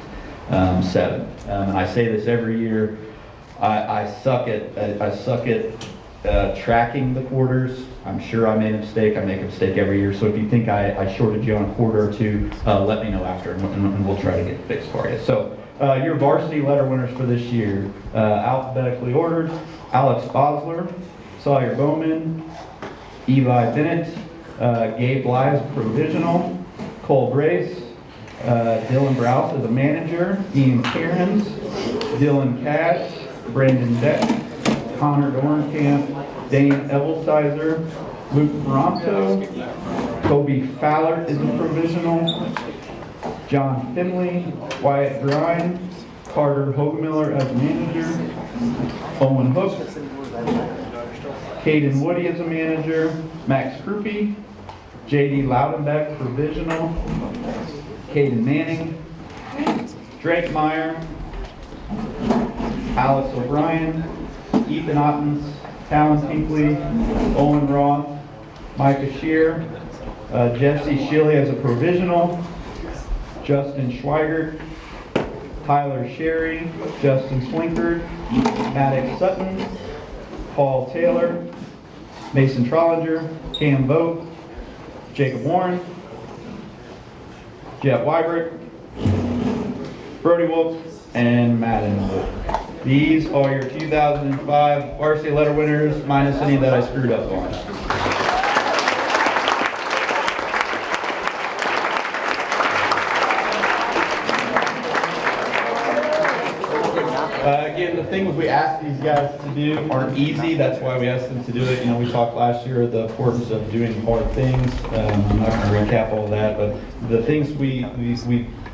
S5: 7. And I say this every year. I suck at tracking the quarters. I'm sure I made a mistake. I make a mistake every year. So if you think I shorted you on a quarter or two, let me know after, and we'll try to get it fixed for you. So your varsity letter winners for this year, alphabetically ordered: Alex Bosler, Sawyer Bowman, Eli Bennett, Gabe Bly's provisional, Cole Brace, Dylan Browse as a manager, Ian Cairns, Dylan Cash, Brandon Beck, Connor Dornkamp, Dane Evelsizer, Luke Toronto, Kobe Fowler is a provisional, John Finley, Wyatt Grimes, Carter Hogemiller as manager, Owen Hook, Caden Woody as a manager, Max Krupe, JD Loudenbeck provisional, Caden Manning, Drake Meyer, Alex O'Brien, Ethan Ottens, Talon Pinkley, Owen Roth, Micah Shear, Jesse Shilley as a provisional, Justin Schweigert, Tyler Sherry, Justin Slinkard, Maddox Sutton, Paul Taylor, Mason Trollinger, Cam Vogt, Jacob Warren, Jeff Wybrick, Brody Wolf, and Madden Wolf. These are your 2005 varsity letter winners, minus any that I screwed up on. Again, the things we ask these guys to do aren't easy. That's why we asked them to do it. You know, we talked last year the importance of doing hard things. I'm not going to recap all that, but the things we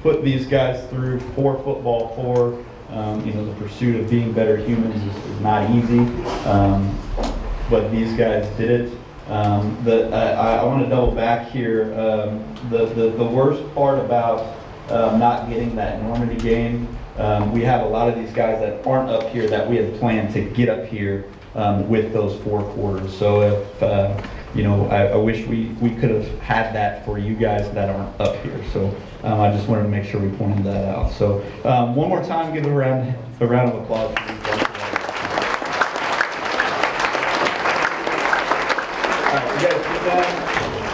S5: put these guys through for football, for you know, the pursuit of being better humans is not easy. But these guys did it. I want to double back here. The worst part about not getting that Normandy game. We have a lot of these guys that aren't up here that we had planned to get up here with those 4 quarters. So if, you know, I wish we could have had that for you guys that aren't up here. So I just wanted to make sure we pointed that out. So one more time, give a round of applause for these guys. All right, you guys get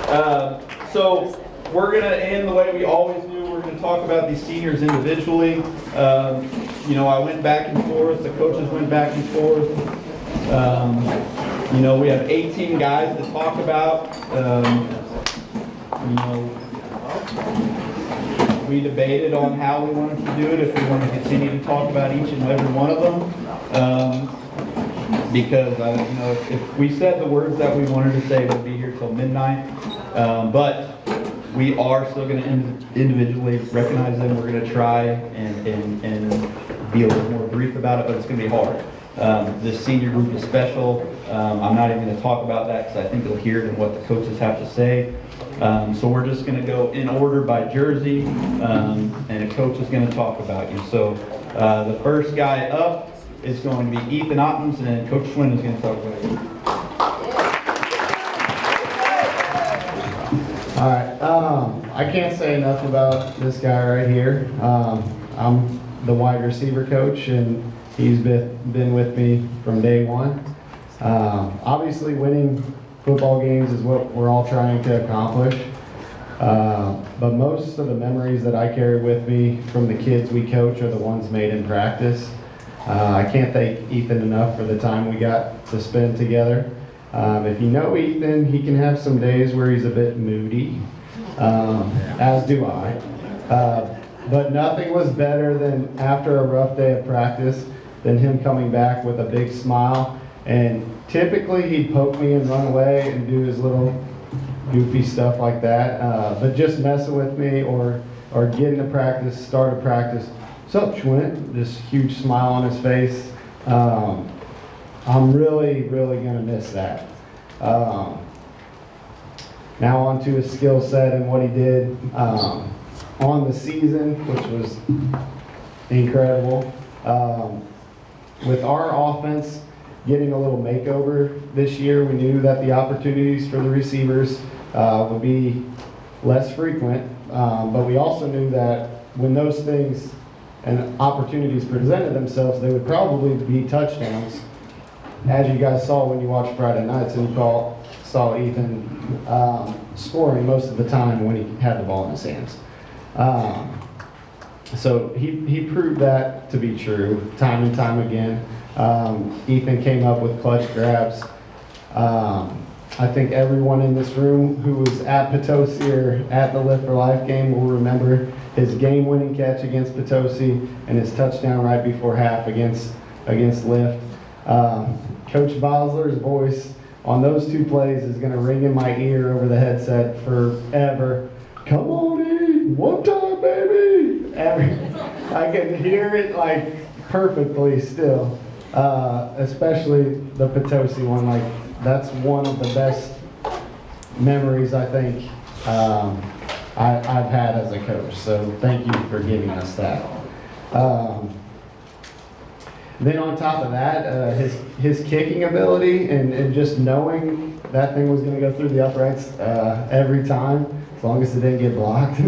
S5: that? So we're going to end the way we always do. We're going to talk about these seniors individually. You know, I went back and forth. The coaches went back and forth. You know, we have 18 guys to talk about. You know, we debated on how we wanted to do it, if we wanted to continue to talk about each and every one of them. Because, you know, if we said the words that we wanted to say, we'd be here till midnight. But we are still going to individually recognize them. We're going to try and be a little more brief about it, but it's going to be hard. This senior group is special. I'm not even going to talk about that because I think you'll hear it in what the coaches have to say. So we're just going to go in order by jersey, and a coach is going to talk about you. So the first guy up is going to be Ethan Ottens, and Coach Schwinn is going to talk about you.
S6: All right, I can't say enough about this guy right here. I'm the wide receiver coach, and he's been with me from day one. Obviously, winning football games is what we're all trying to accomplish. But most of the memories that I carry with me from the kids we coach are the ones made in practice. I can't thank Ethan enough for the time we got to spend together. If you know Ethan, he can have some days where he's a bit moody, as do I. But nothing was better than, after a rough day of practice, than him coming back with a big smile. And typically he'd poke me and run away and do his little goofy stuff like that. But just messing with me or getting to practice, start a practice, "What's up, Schwinn?" This huge smile on his face. I'm really gonna miss that. Now on to his skill set and what he did on the season, which was incredible. with our offense getting a little makeover this year, we knew that the opportunities for the receivers would be less frequent, but we also knew that when those things and opportunities presented themselves, they would probably be touchdowns, as you guys saw when you watched Friday nights and you saw Ethan scoring most of the time when he had the ball in his hands. So he proved that to be true time and time again. Ethan came up with clutch grabs. I think everyone in this room who was at Potosi or at the Lift for Life game will remember his game-winning catch against Potosi and his touchdown right before half against Lift. Coach Bosler's voice on those two plays is going to ring in my ear over the headset forever. Come on in, one time, baby. I can hear it like perfectly still, especially the Potosi one. Like that's one of the best memories I think I've had as a coach. So thank you for giving us that. Then on top of that, his kicking ability and just knowing that thing was going to go through the uprights every time, as long as it didn't get blocked.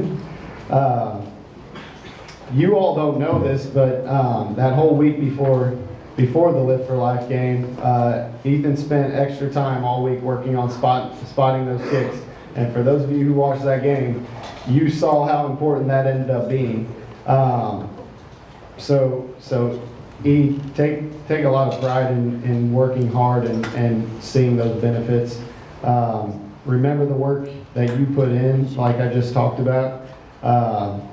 S6: You all don't know this, but that whole week before the Lift for Life game, Ethan spent extra time all week working on spotting those kicks. And for those of you who watched that game, you saw how important that ended up being. So he take a lot of pride in working hard and seeing those benefits. Remember the work that you put in, like I just talked about,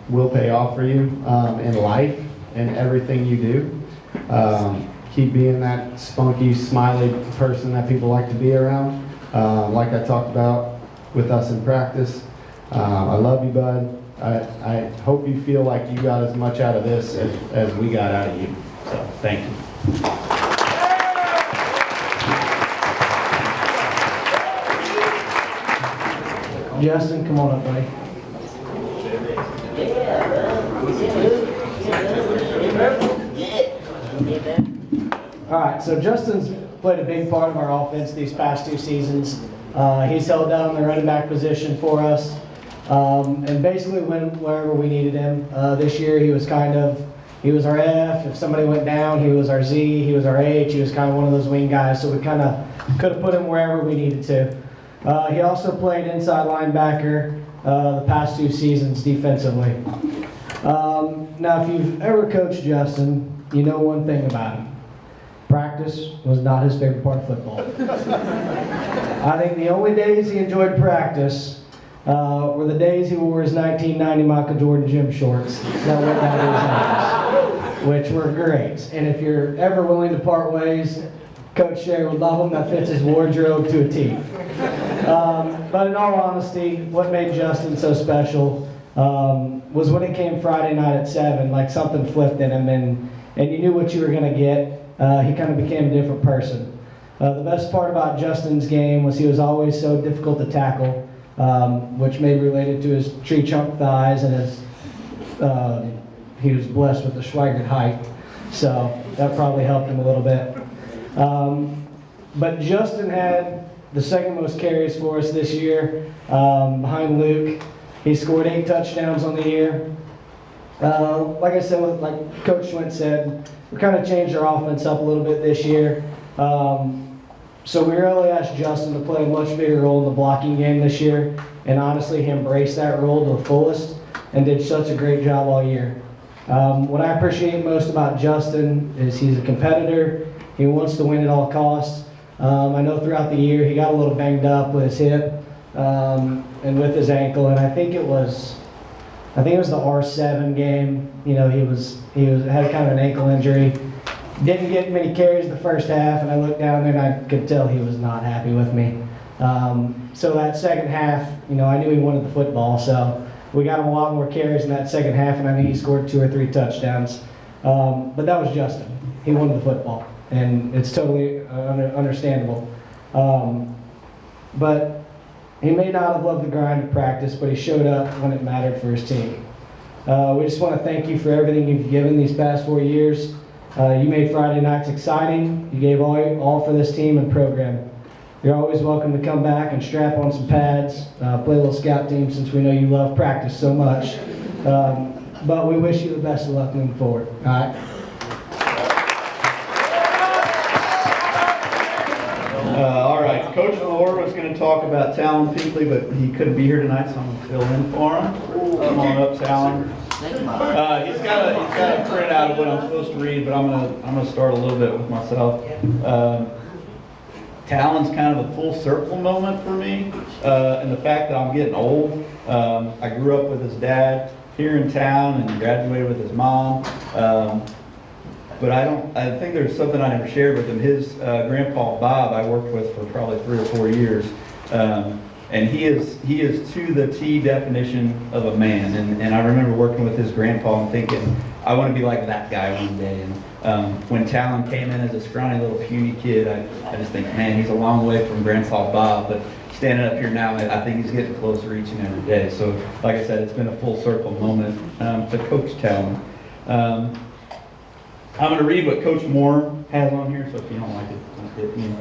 S6: will pay off for you in life and everything you do. Keep being that spunky, smiley person that people like to be around, like I talked about with us in practice. I love you, bud. I hope you feel like you got as much out of this as we got out of you. So, thank you.
S8: Justin, come on up, buddy. All right, so Justin's played a big part of our offense these past 2 seasons. He's held down the running back position for us, and basically wherever we needed him. This year he was our F. If somebody went down, he was our Z. He was our H. He was kind of one of those wing guys, so we kind of could have put him wherever we needed to. He also played inside linebacker the past 2 seasons defensively. Now, if you've ever coached Justin, you know one thing about him. Practice was not his favorite part of football. I think the only days he enjoyed practice were the days he wore his 1990 Michael Jordan gym shorts that went down to his ankles, which were great. And if you're ever willing to part ways, Coach Sherry would love him. That fits his wardrobe to a T. But in all honesty, what made Justin so special was when it came Friday night at 7, like something flipped in him, and you knew what you were going to get. He kind of became a different person. The best part about Justin's game was he was always so difficult to tackle, which may be related to his tree trunk thighs and he was blessed with the Schweigert height, so that probably helped him a little bit. But Justin had the second most carries for us this year, behind Luke. He scored 8 touchdowns on the year. Like I said, like Coach Schwint said, we kind of changed our offense up a little bit this year. So we really asked Justin to play a much bigger role in the blocking game this year, and honestly, he embraced that role to the fullest and did such a great job all year. What I appreciate most about Justin is he's a competitor. He wants to win at all costs. I know throughout the year he got a little banged up with his hip and with his ankle, and I think it was the R7 game. You know, he had kind of an ankle injury. Didn't get many carries the first half, and I looked down there and I could tell he was not happy with me. So that second half, you know, I knew he wanted the football, so we got him a lot more carries in that second half, and I think he scored 2 or 3 touchdowns. But that was Justin. He wanted the football, and it's totally understandable. But he may not have loved the grind of practice, but he showed up when it mattered for his team. We just want to thank you for everything you've given these past 4 years. You made Friday nights exciting. You gave all for this team and program. You're always welcome to come back and strap on some pads, play a little scout team since we know you love practice so much. But we wish you the best of luck moving forward. All right.
S5: All right, Coach Moore was going to talk about Talon Pinkley, but he couldn't be here tonight, so I'm going to fill in for him. Come on up, Talon. He's got a printout of what I'm supposed to read, but I'm gonna start a little bit with myself. Talon's kind of a full circle moment for me, and the fact that I'm getting old. I grew up with his dad here in town and graduated with his mom. But I think there's something I never shared with him. His grandpa Bob I worked with for probably 3 or 4 years, and he is to the T definition of a man. And I remember working with his grandpa and thinking, I want to be like that guy one day. And when Talon came in as a scrawny little puny kid, I just think, man, he's a long way from Grandpa Bob. But standing up here now, I think he's getting closer each and every day. So, like I said, it's been a full circle moment to Coach Talon. I'm going to read what Coach Moore has on here, so if you don't like it, don't hit me.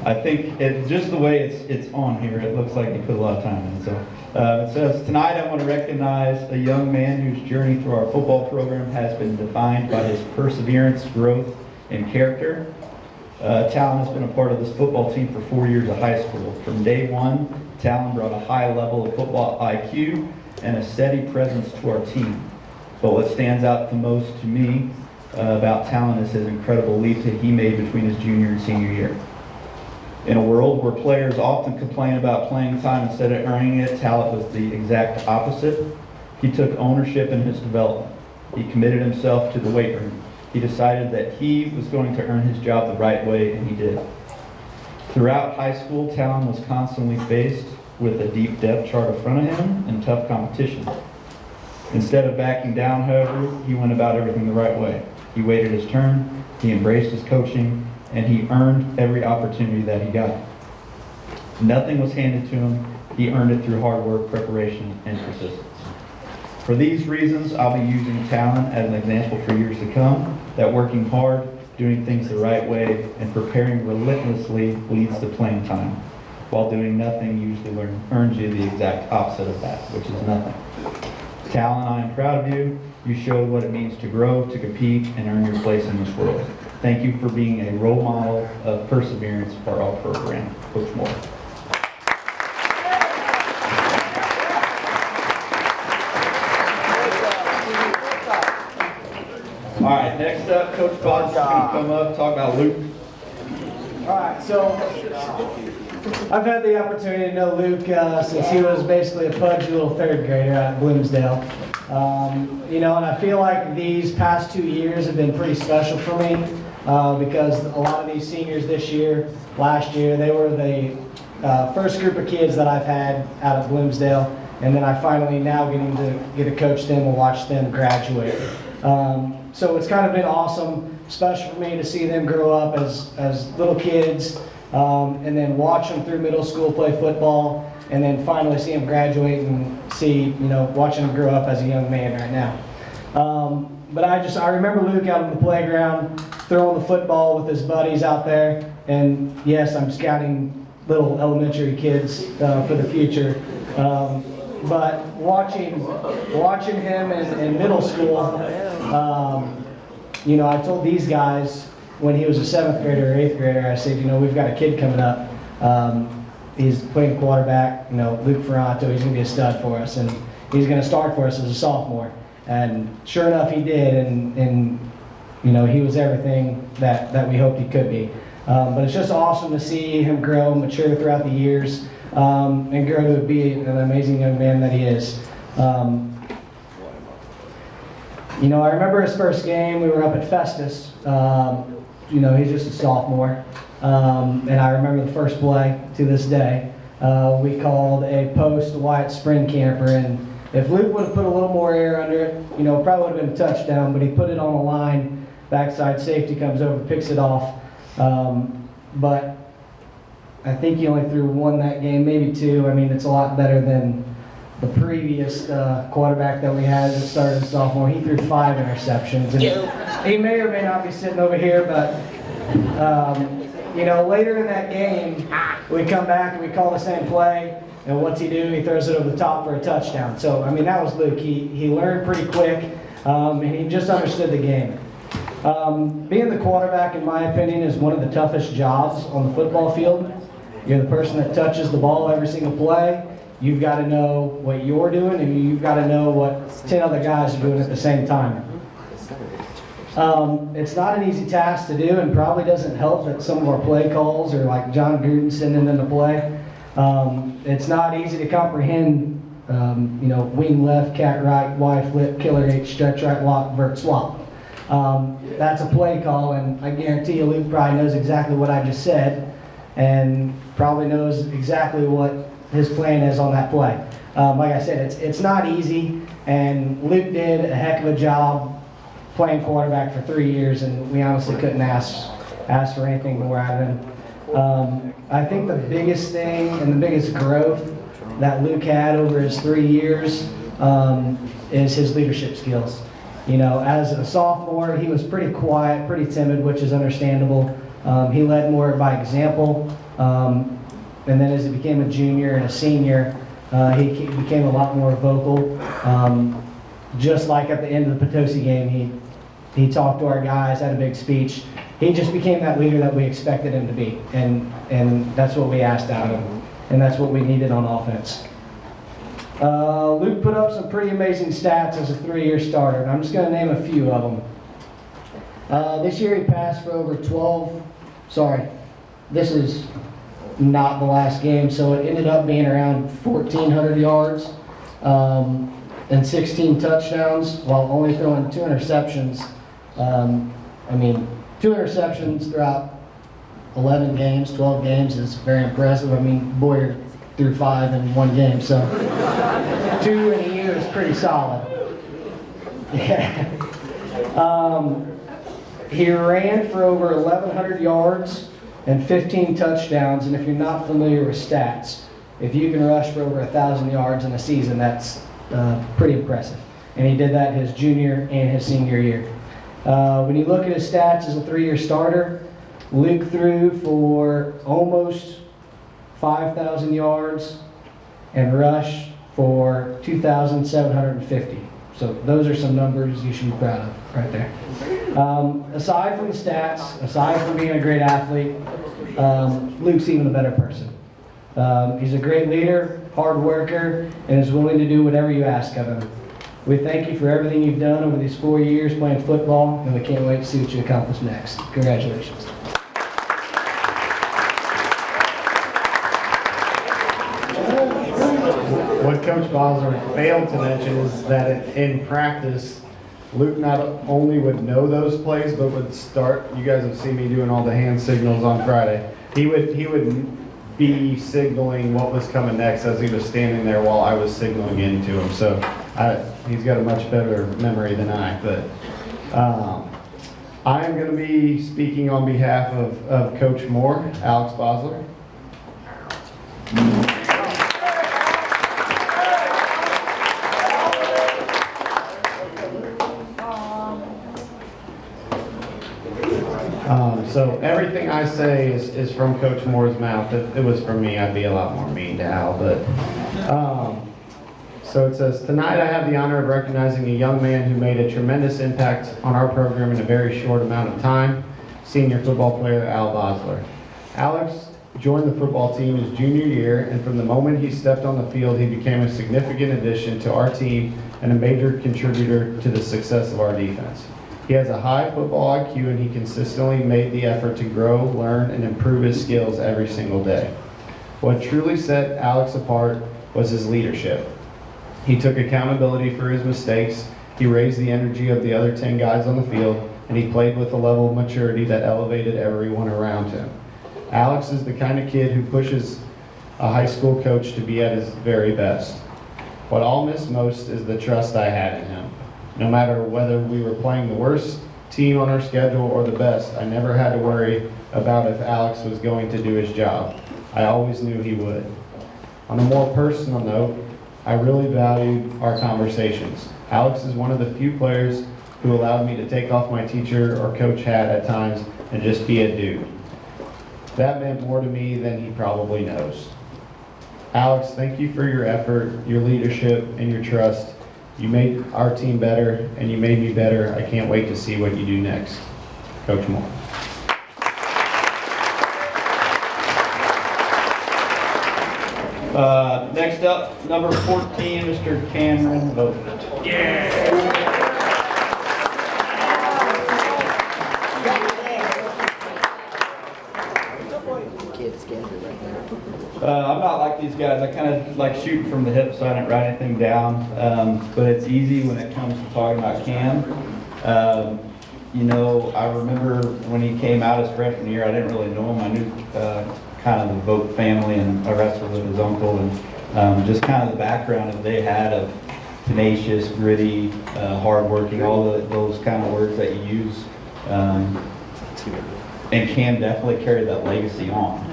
S5: I think just the way it's on here, it looks like he put a lot of time in. So it says, tonight I want to recognize a young man whose journey through our football program has been defined by his perseverance, growth, and character. Talon has been a part of this football team for 4 years of high school. From day one, Talon brought a high level of football IQ and a steady presence to our team. But what stands out the most to me about Talon is his incredible leap that he made between his junior and senior year. In a world where players often complain about playing time instead of earning it, Talon was the exact opposite. He took ownership in his development. He committed himself to the weight room. He decided that he was going to earn his job the right way, and he did. Throughout high school, Talon was constantly faced with a deep depth chart in front of him and tough competition. Instead of backing down, however, he went about everything the right way. He waited his turn, he embraced his coaching, and he earned every opportunity that he got. Nothing was handed to him. He earned it through hard work, preparation, and persistence. For these reasons, I'll be using Talon as an example for years to come, that working hard, doing things the right way, and preparing relentlessly leads to playing time, while doing nothing usually earns you the exact opposite of that, which is nothing. Talon, I am proud of you. You showed what it means to grow, to compete, and earn your place in this world. Thank you for being a role model of perseverance for our program. Coach Moore. All right, next up, Coach Bob's going to come up, talk about Luke.
S8: All right, so I've had the opportunity to know Luke since he was basically a pudgy little 3rd grader out at Bloomsdale. And I feel like these past 2 years have been pretty special for me because a lot of these seniors this year, last year, they were the first group of kids that I've had out at Bloomsdale, and then I finally now get to coach them and watch them graduate. So it's kind of been awesome, special for me to see them grow up as little kids, and then watch them through middle school play football, and then finally see them graduate and watching them grow up as a young man right now. But I remember Luke out on the playground throwing the football with his buddies out there, and yes, I'm scouting little elementary kids for the future. But watching him in middle school, I told these guys when he was a 7th grader or 8th grader, I said, we've got a kid coming up. He's playing quarterback, Luke Ferranto. He's going to be a stud for us, and he's going to start for us as a sophomore. And sure enough, he did, and he was everything that we hoped he could be. But it's just awesome to see him grow, mature throughout the years, and grow to be an amazing young man that he is. I remember his first game. We were up at Festus. He's just a sophomore. And I remember the first play to this day. We called a post Wyatt Spring Camper, and if Luke would have put a little more air under it, probably would have been a touchdown, but he put it on the line. Backside safety comes over, picks it off. But I think he only threw 1 that game, maybe 2. I mean, it's a lot better than the previous quarterback that we had that started as sophomore, he threw 5 interceptions. And he may or may not be sitting over here, but later in that game, we come back and we call the same play, and what's he do? He throws it over the top for a touchdown. So, I mean, that was Luke. He learned pretty quick, and he just understood the game. Being the quarterback, in my opinion, is one of the toughest jobs on the football field. You're the person that touches the ball every single play. You've got to know what you're doing, and you've got to know what 10 other guys are doing at the same time. It's not an easy task to do, and probably doesn't help that some of our play calls are like John Gruden sending them to play. It's not easy to comprehend, wing left, cat right, Y flip, killer H, stretch right, lock, vert, swap. That's a play call, and I guarantee you Luke probably knows exactly what I just said, and probably knows exactly what his plan is on that play. Like I said, it's not easy, and Luke did a heck of a job playing quarterback for 3 years, and we honestly couldn't ask for anything more out of him. I think the biggest thing and the biggest growth that Luke had over his 3 years is his leadership skills. As a sophomore, he was pretty quiet, pretty timid, which is understandable. He led more by example. And then as he became a junior and a senior, he became a lot more vocal. Just like at the end of the Potosi game, he talked to our guys, had a big speech. He just became that leader that we expected him to be. And that's what we asked out of him. And that's what we needed on offense. Luke put up some pretty amazing stats as a 3-year starter, and I'm just going to name a few of them. This year he passed for over this is not the last game, so it ended up being around 1,400 yards and 16 touchdowns while only throwing 2 interceptions. 2 interceptions throughout 11 games, 12 games is very impressive. Boyer threw 5 in 1 game, so 2 in a year is pretty solid. Yeah. He ran for over 1,100 yards and 15 touchdowns, and if you're not familiar with stats, if you can rush for over 1,000 yards in a season, that's pretty impressive. And he did that his junior and his senior year. When you look at his stats as a 3-year starter, Luke threw for almost 5,000 yards and rushed for 2,750. So those are some numbers you should be proud of right there. Aside from the stats, aside from being a great athlete, Luke's even a better person. He's a great leader, hard worker, and is willing to do whatever you ask of him. We thank you for everything you've done over these 4 years playing football, and we can't wait to see what you accomplish next. Congratulations.
S6: What Coach Bosler failed to mention is that in practice, Luke not only would know those plays, but would start. You guys have seen me doing all the hand signals on Friday. He would be signaling what was coming next as he was standing there while I was signaling into him. So he's got a much better memory than I. But I am going to be speaking on behalf of Coach Moore, Alex Bosler. So everything I say is from Coach Moore's mouth. If it was from me, I'd be a lot more mean to Al. But so it says, tonight I have the honor of recognizing a young man who made a tremendous impact on our program in a very short amount of time, senior football player Al Bosler. Alex joined the football team his junior year, and from the moment he stepped on the field, he became a significant addition to our team and a major contributor to the success of our defense. He has a high football IQ, and he consistently made the effort to grow, learn, and improve his skills every single day. What truly set Alex apart was his leadership. He took accountability for his mistakes, he raised the energy of the other 10 guys on the field, and he played with a level of maturity that elevated everyone around him. Alex is the kind of kid who pushes a high school coach to be at his very best. What I'll miss most is the trust I had in him. No matter whether we were playing the worst team on our schedule or the best, I never had to worry about if Alex was going to do his job. I always knew he would. On a more personal note, I really valued our conversations. Alex is one of the few players who allowed me to take off my teacher or coach hat at times and just be a dude. That meant more to me than he probably knows. Alex, thank you for your effort, your leadership, and your trust. You made our team better, and you made me better. I can't wait to see what you do next. Coach Moore.
S5: Next up, number 14, Mr. Cameron Vogt. I'm not like these guys. I kind of like shooting from the hip, so I didn't write anything down. But it's easy when it comes to talking about Cam. You know, I remember when he came out his freshman year, I didn't really know him. I knew kind of the Vogt family, and I wrestled with his uncle, and just kind of the background that they had of tenacious, gritty, hardworking, all those kind of words that you use. And Cam definitely carried that legacy on.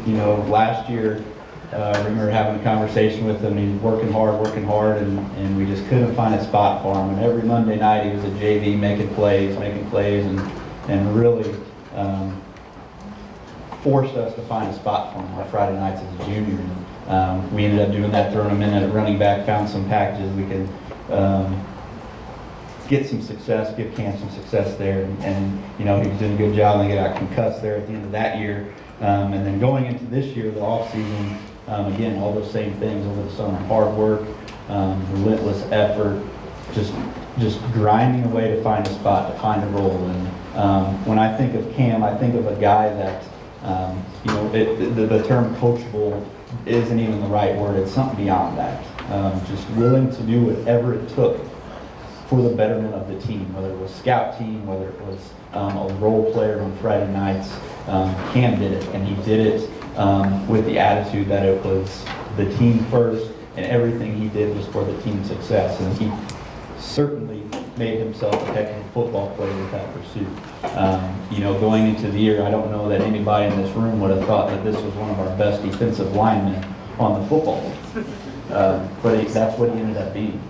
S5: You know, last year, I remember having a conversation with him. He was working hard, and we just couldn't find a spot for him. And every Monday night, he was at JV making plays, and really forced us to find a spot for him on Friday nights as a junior. And we ended up doing that, throwing him in at running back, found some packages we could get some success, give Cam some success there, and you know, he was doing a good job, and they got concussed there at the end of that year. And then going into this year, the off season, again, all those same things over the summer: hard work, relentless effort, just grinding away to find a spot, to find a role. And when I think of Cam, I think of a guy that, you know, the term coachable isn't even the right word. It's something beyond that. Just willing to do whatever it took for the betterment of the team, whether it was scout team, whether it was a role player on Friday nights. Cam did it, and he did it with the attitude that it was the team first, and everything he did was for the team's success. And he certainly made himself a heck of a football player with that pursuit. You know, going into the year, I don't know that anybody in this room would have thought that this was one of our best defensive linemen on the football team. But that's what he ended up being.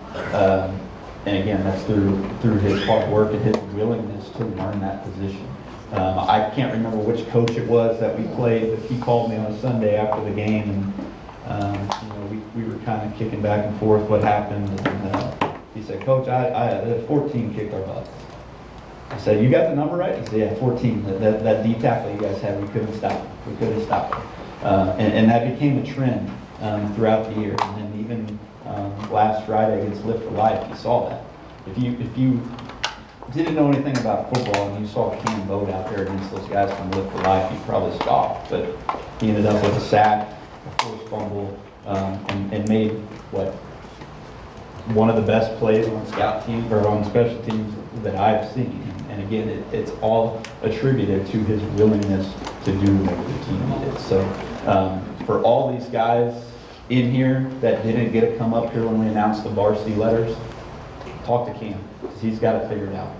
S5: And again, that's through his hard work and his willingness to learn that position. I can't remember which coach it was that we played, but he called me on a Sunday after the game, and you know, we were kind of kicking back and forth what happened. And he said, "Coach, I 14 kicked our butts." I said, "You got the number right?" He said, "Yeah, 14. That D tackle you guys had, we couldn't stop. We couldn't stop it." And that became a trend throughout the year. And then even last Friday against Lift for Life, you saw that. If you didn't know anything about football and you saw Cam Vogt out there against those guys from Lift for Life, you'd probably scoff. But he ended up with a sack, a forced fumble, and made one of the best plays on scout team or on special teams that I've seen. And again, it's all attributed to his willingness to do what the team needed. So for all these guys in here that didn't get to come up here when we announced the varsity letters, talk to Cam, because he's got it figured out.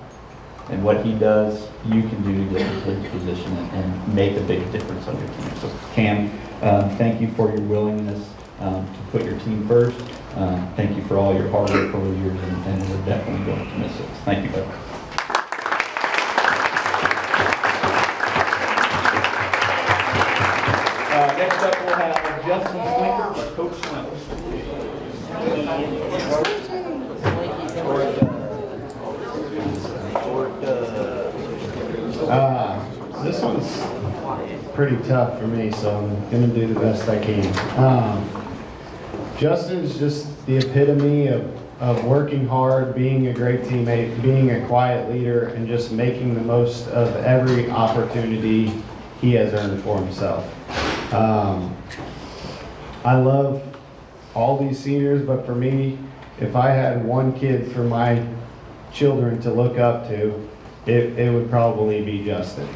S5: And what he does, you can do to get into his position and make a big difference on your team. So Cam, thank you for your willingness to put your team first. Thank you for all your hard work over the years, and we're definitely going to miss it. Thank you, buddy. Next up, we'll have Justin Swinker, Coach Swinker.
S6: This one's pretty tough for me, so I'm going to do the best I can. Justin's just the epitome of working hard, being a great teammate, being a quiet leader, and just making the most of every opportunity he has earned for himself. I love all these seniors, but for me, if I had one kid for my children to look up to, it would probably be Justin.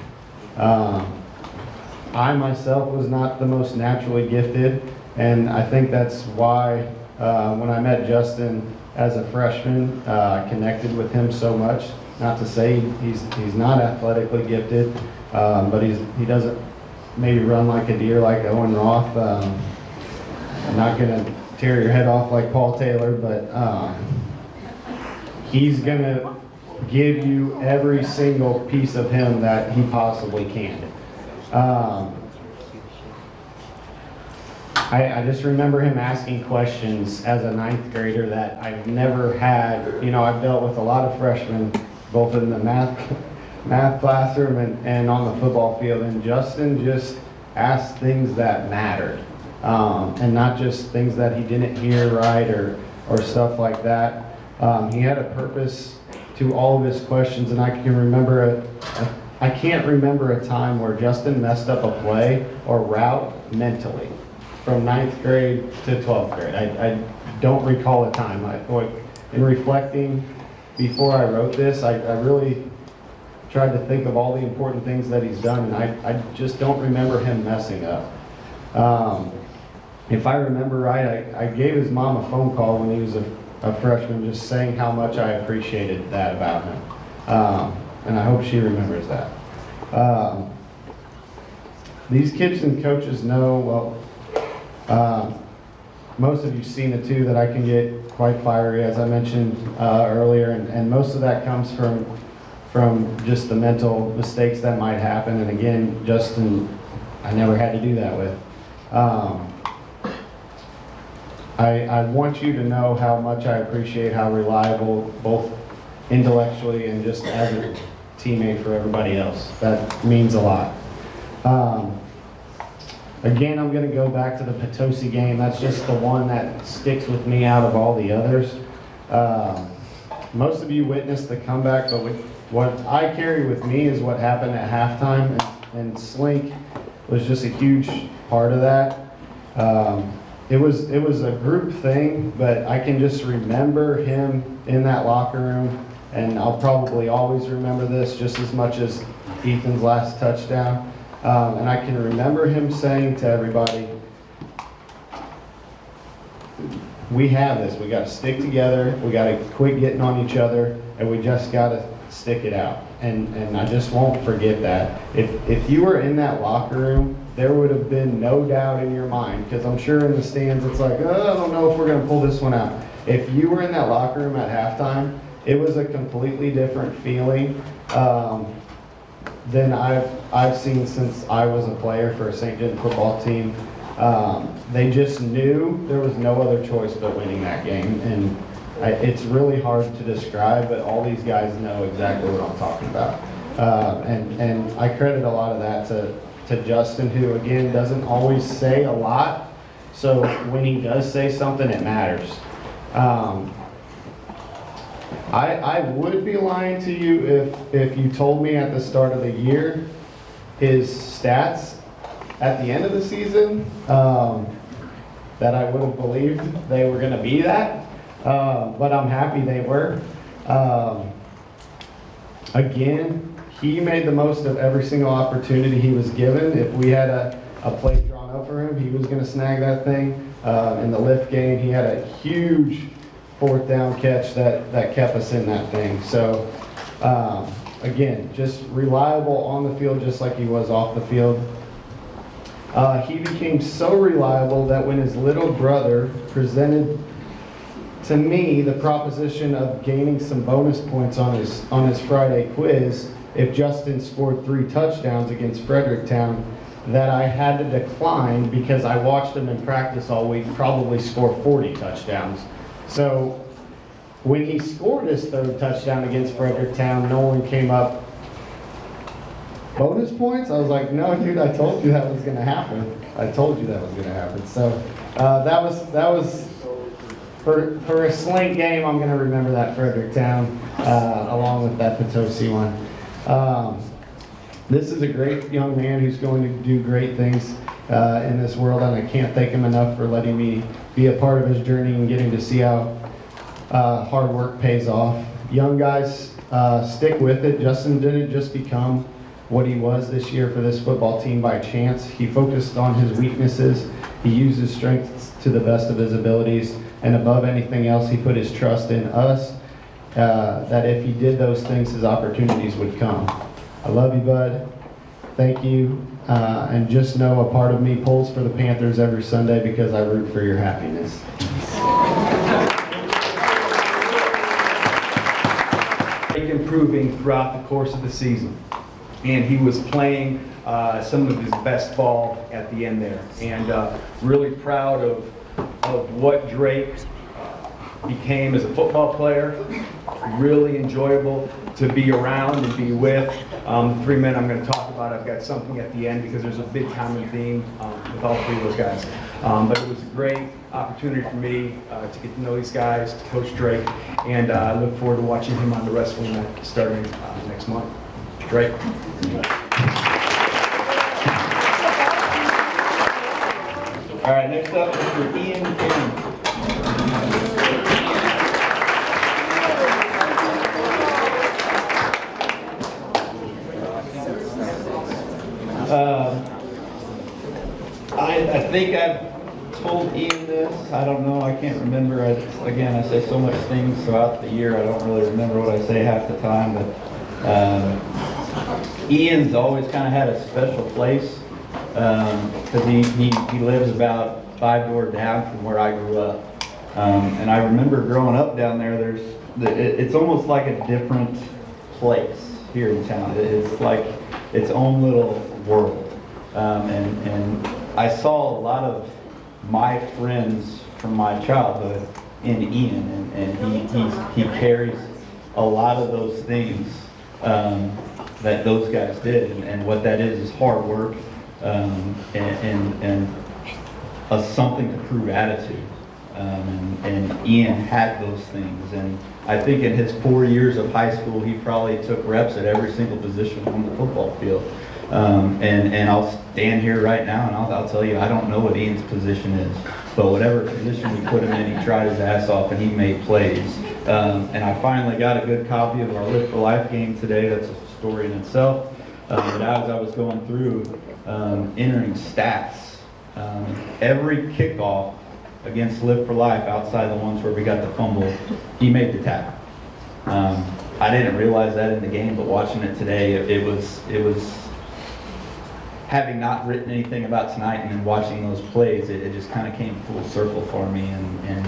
S6: I myself was not the most naturally gifted, and I think that's why when I met Justin as a freshman, I connected with him so much. Not to say he's not athletically gifted, but he doesn't maybe run like a deer like Owen Roth. I'm not gonna tear your head off like Paul Taylor, but he's going to give you every single piece of him that he possibly can. I just remember him asking questions as a 9th grader that I've never had. You know, I've dealt with a lot of freshmen, both in the math classroom and on the football field, and Justin just asked things that mattered, and not just things that he didn't hear right or stuff like that. He had a purpose to all of his questions, and I can't remember a time where Justin messed up a play or route mentally from 9th grade to 12th grade. I don't recall a time. In reflecting before I wrote this, I really tried to think of all the important things that he's done, and I just don't remember him messing up. If I remember right, I gave his mom a phone call when he was a freshman, just saying how much I appreciated that about him. And I hope she remembers that. These kids and coaches know, well, most of you've seen it too, that I can get quite fiery, as I mentioned earlier, and most of that comes from just the mental mistakes that might happen. And again, Justin, I never had to do that with. I want you to know how much I appreciate how reliable, both intellectually and just as a teammate for everybody else. That means a lot. Again, I'm going to go back to the Potosi game. That's just the one that sticks with me out of all the others. Most of you witnessed the comeback, but what I carry with me is what happened at halftime, and Slink was just a huge part of that. It was a group thing, but I can just remember him in that locker room, and I'll probably always remember this just as much as Ethan's last touchdown. And I can remember him saying to everybody, we have this, we got to stick together, we got to quit getting on each other, and we just got to stick it out. And I just won't forget that. If you were in that locker room, there would have been no doubt in your mind, because I'm sure in the stands it's like, oh, I don't know if we're going to pull this one out. If you were in that locker room at halftime, it was a completely different feeling than I've seen since I was a player for a St. John football team. They just knew there was no other choice but winning that game, and it's really hard to describe, but all these guys know exactly what I'm talking about. And I credit a lot of that to Justin, who again doesn't always say a lot, so when he does say something, it matters. I would be lying to you if you told me at the start of the year his stats at the end of the season, that I would have believed they were going to be that, but I'm happy they were. Again, he made the most of every single opportunity he was given. If we had a play drawn up for him, he was going to snag that thing. In the lift game, he had a huge 4th down catch that kept us in that thing. So, again, just reliable on the field just like he was off the field. He became so reliable that when his little brother presented to me the proposition of gaining some bonus points on his Friday quiz if Justin scored 3 touchdowns against Fredericktown, that I had to decline because I watched him in practice all week probably score 40 touchdowns. So when he scored his 3rd touchdown against Fredericktown, no one came up, bonus points? I was like, no, dude, I told you that was going to happen. I told you that was going to happen. So that was for a Slink game, I'm going to remember that Fredericktown along with that Potosi one. This is a great young man who's going to do great things in this world, and I can't thank him enough for letting me be a part of his journey and getting to see how hard work pays off. Young guys, stick with it. Justin didn't just become what he was this year for this football team by chance. He focused on his weaknesses. He used his strengths to the best of his abilities, and above anything else, he put his trust in us, that if he did those things, his opportunities would come. I love you, bud. Thank you. And just know a part of me pulls for the Panthers every Sunday because I root for your happiness.
S9: Improving throughout the course of the season, and he was playing some of his best ball at the end there, and really proud of what Drake became as a football player. Really enjoyable to be around and be with. The three men I'm going to talk about, I've got something at the end because there's a big common theme with all three of those guys. But it was a great opportunity for me to get to know these guys, to coach Drake, and I look forward to watching him on the wrestling mat starting next month. Drake.
S5: All right, next up is for Ian Kim. I think I've told Ian this. I don't know. I can't remember. Again, I say so much things throughout the year. I don't really remember what I say half the time. But Ian's always kind of had a special place because he lives about 5 doors down from where I grew up. And I remember growing up down there. It's almost like a different place here in town. It's like its own little world. And I saw a lot of my friends from my childhood in Ian, and he carries a lot of those things that those guys did, and what that is hard work and a something to prove attitude. And Ian had those things, and I think in his 4 years of high school, he probably took reps at every single position on the football field. And I'll stand here right now and I'll tell you, I don't know what Ian's position is, but whatever position we put him in, he tried his ass off and he made plays. And I finally got a good copy of our Live for Life game today. That's a story in itself. But as I was going through entering stats, every kickoff against Live for Life, outside the ones where we got the fumble, he made the tackle. I didn't realize that in the game, but watching it today, it was having not written anything about tonight and then watching those plays, it just kind of came full circle for me, and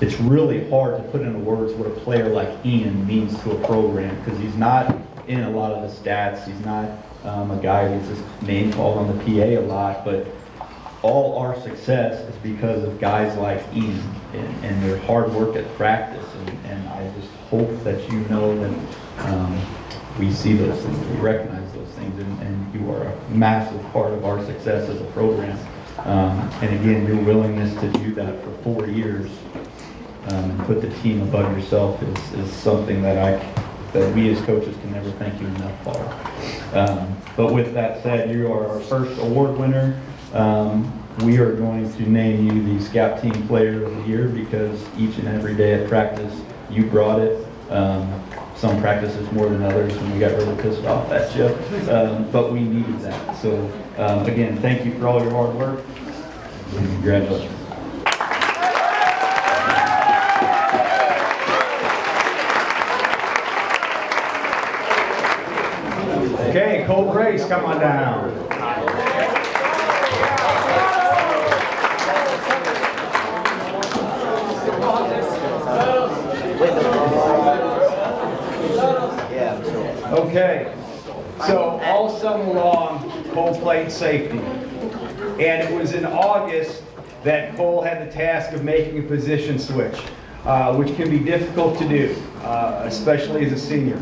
S5: it's really hard to put into words what a player like Ian means to a program, because he's not in a lot of the stats. He's not a guy who gets his name called on the PA a lot, but all our success is because of guys like Ian and their hard work at practice, and I just hope that you know that we see those things, we recognize those things, and you are a massive part of our success as a program. And again, your willingness to do that for 4 years and put the team above yourself is something that we as coaches can never thank you enough for. But with that said, you are our first award winner. We are going to name you the Scout Team Player of the Year because each and every day at practice you brought it. Some practices more than others, and we got really pissed off at you, but we needed that. So again, thank you for all your hard work, and congratulations.
S9: Okay, Cole Grace, come on down. Okay, so all summer long, Cole played safety. And it was in August that Cole had the task of making a position switch, which can be difficult to do, especially as a senior.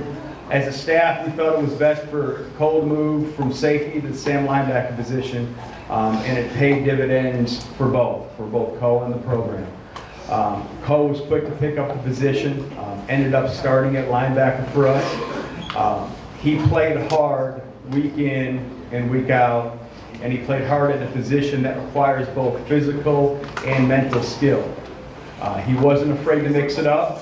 S9: As a staff, we felt it was best for Cole to move from safety to the Sam linebacker position, and it paid dividends for both Cole and the program. Cole was quick to pick up the position, ended up starting at linebacker for us. He played hard week in and week out, and he played hard at a position that requires both physical and mental skill. He wasn't afraid to mix it up.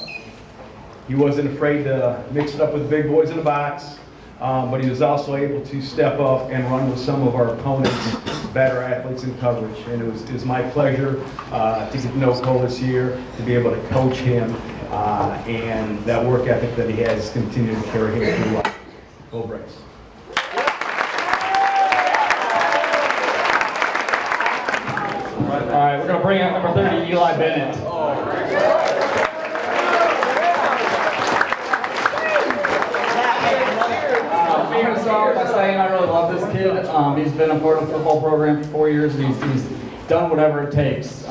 S9: He wasn't afraid to mix it up with the big boys in the box, but he was also able to step up and run with some of our opponents, better athletes in coverage. And it was my pleasure to get to know Cole this year, to be able to coach him, and that work ethic that he has continued to carry him through life. Cole Brace.
S10: to bring out number 30, Eli Bennett. I'm going to start off by saying I really love this kid. He's been a part of the football program for 4 years, and he's done whatever it takes.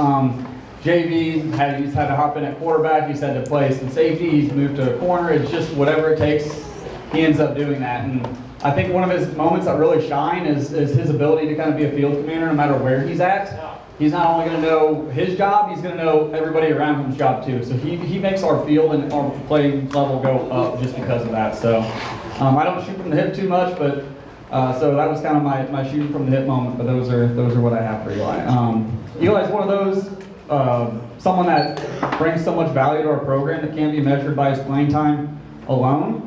S10: JV, he's had to hop in at quarterback, he's had to play some safety, he's moved to a corner. It's just whatever it takes, he ends up doing that. And I think one of his moments that really shine is his ability to kind of be a field commander no matter where he's at. He's not only going to know his job, he's going to know everybody around him's job too. So he makes our field and our playing level go up just because of that. So I don't shoot from the hip too much, but so that was kind of my shooting from the hip moment. But those are what I have for Eli. Eli's one of those someone that brings so much value to our program that can't be measured by his playing time alone.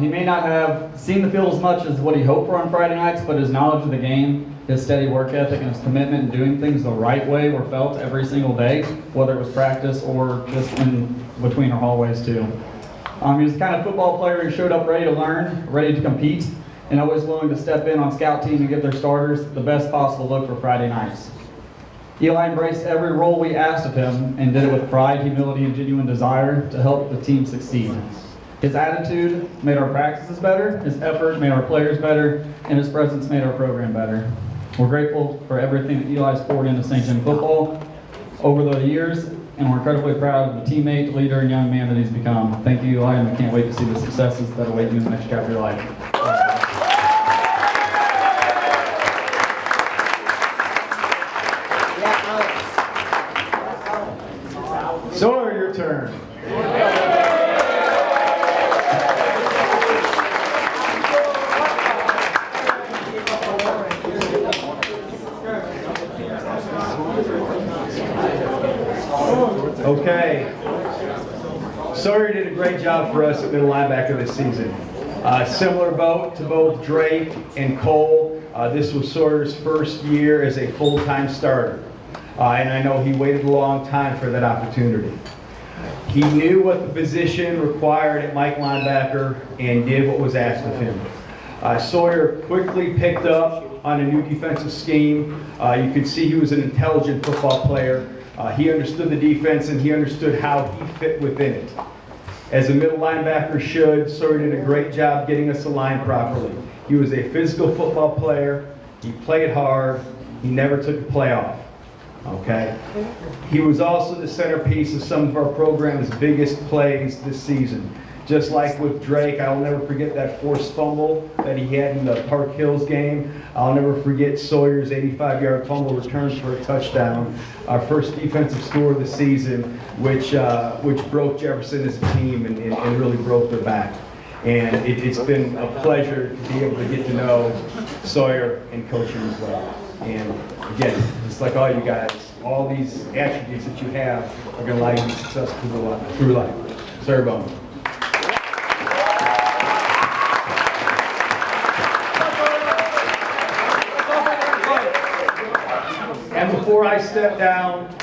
S10: He may not have seen the field as much as what he hoped for on Friday nights, but his knowledge of the game, his steady work ethic, and his commitment in doing things the right way were felt every single day, whether it was practice or just in between our hallways too. He was the kind of football player who showed up ready to learn, ready to compete, and always willing to step in on scout team and give their starters the best possible look for Friday nights. Eli embraced every role we asked of him and did it with pride, humility, and genuine desire to help the team succeed. His attitude made our practices better, his effort made our players better, and his presence made our program better. We're grateful for everything that Eli's poured into St. John football over the years, and we're incredibly proud of the teammate, leader, and young man that he's become. Thank you, Eli, and we can't wait to see the successes that await you in the next chapter of your life.
S6: Sawyer, your turn.
S9: Okay. Sawyer did a great job for us at middle linebacker this season. Similar boat to both Drake and Cole. This was Sawyer's first year as a full-time starter. And I know he waited a long time for that opportunity. He knew what the position required at Mike linebacker and did what was asked of him. Sawyer quickly picked up on a new defensive scheme. You could see he was an intelligent football player. He understood the defense and he understood how he fit within it. As a middle linebacker should, Sawyer did a great job getting us aligned properly. He was a physical football player. He played hard. He never took a play off. Okay? He was also the centerpiece of some of our program's biggest plays this season. Just like with Drake, I'll never forget that forced fumble that he had in the Park Hills game. I'll never forget Sawyer's 85-yard fumble return for a touchdown, our first defensive score of the season, which broke Jefferson as a team and really broke their back. And it's been a pleasure to be able to get to know Sawyer and coach him as well. And again, just like all you guys, all these attributes that you have are going to allow you to be successful through life. Sawyer Bowman. And before I step down,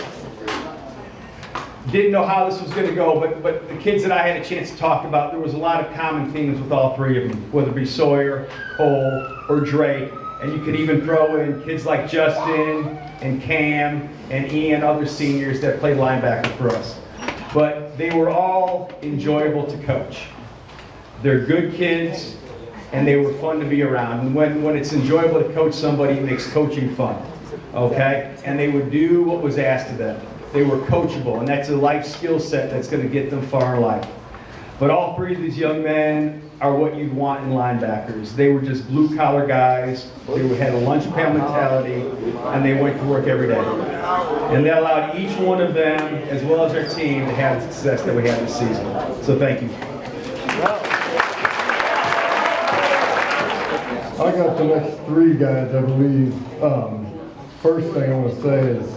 S9: didn't know how this was going to go, but the kids that I had a chance to talk about, there was a lot of common themes with all three of them, whether it be Sawyer, Cole, or Drake. And you could even throw in kids like Justin and Cam and Ian, other seniors that played linebacker for us. But they were all enjoyable to coach. They're good kids, and they were fun to be around. And when it's enjoyable to coach somebody, it makes coaching fun. Okay? And they would do what was asked of them. They were coachable, and that's a life skill set that's going to get them far in life. But all three of these young men are what you'd want in linebackers. They were just blue-collar guys. They had a lunch pail mentality, and they went to work every day. And that allowed each one of them, as well as their team, to have the success that we had this season. So thank you.
S11: I got the next three guys, I believe. First thing I want to say is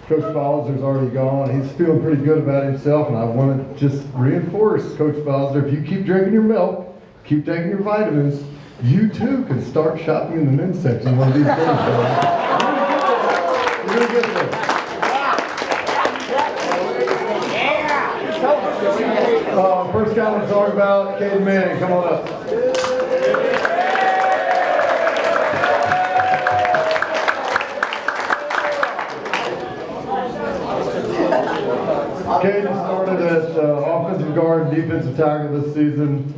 S11: Coach Bowser's already gone. He's feeling pretty good about himself, and I want to just reinforce, Coach Bowser, if you keep drinking your milk, keep taking your vitamins, you too can start shopping in the men's section one of these days. You're going to get there. First guy I want to talk about, Caden Manning, come on up. offensive tackle this season.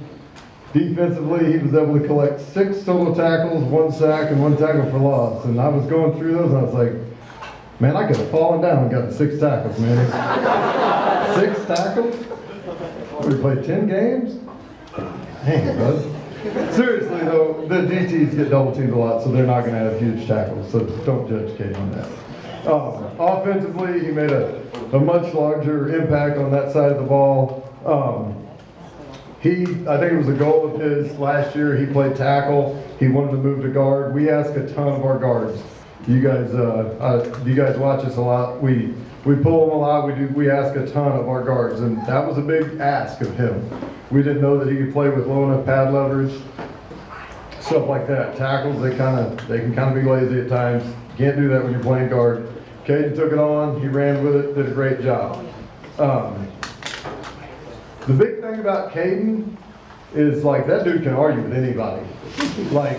S11: Defensively, he was able to collect 6 total tackles, 1 sack, and 1 tackle for loss. And I was going through those, and I was like, man, I could have fallen down and gotten 6 tackles, man. 6 tackles? We played 10 games? Dang, bud. Seriously, though, the DTs get double teamed a lot, so they're not going to have huge tackles. So don't judge Kate on that. Offensively, he made a much larger impact on that side of the ball. I think it was a goal of his last year. He played tackle. He wanted to move to guard. We ask a ton of our guards. You guys watch us a lot. We pull them a lot. We ask a ton of our guards, and that was a big ask of him. We didn't know that he could play with low enough pad leverage, stuff like that. Tackles, they can kind of be lazy at times. You can't do that when you're playing guard. Caden took it on. He ran with it. Did a great job. The big thing about Caden is, like, that dude can argue with anybody. Like,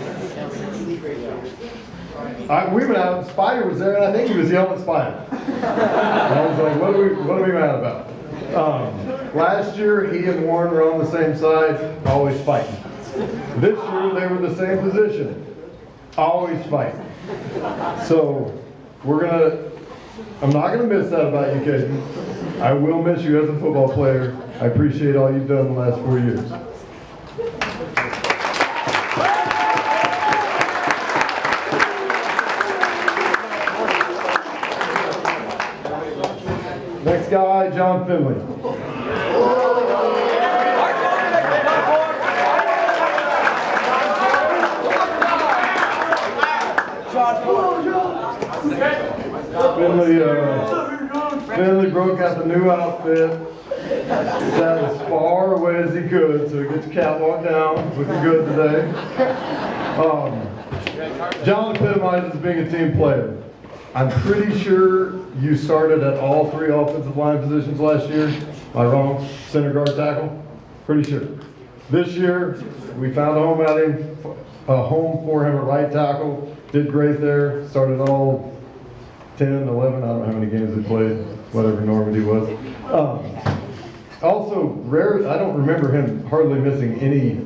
S11: we went out, Spider was there, and I think he was yelling at Spider. And I was like, what are we mad about? Last year, he and Warren were on the same side, always fighting. This year, they were the same position, always fighting. So, I'm not going to miss that about you, Caden. I will miss you as a football player. I appreciate all you've done the last 4 years. Next guy, John Finley. Finley broke out the new outfit. Sat as far away as he could, so he gets the catwalk down, looking good today. John epitomizes being a team player. I'm pretty sure you started at all 3 offensive line positions last year. Am I wrong? Center, guard, tackle? Pretty sure. This year, we found a home for him at right tackle. Did great there. Started all 10, 11, I don't know how many games he played, whatever Normandy was. Also, I don't remember him hardly missing any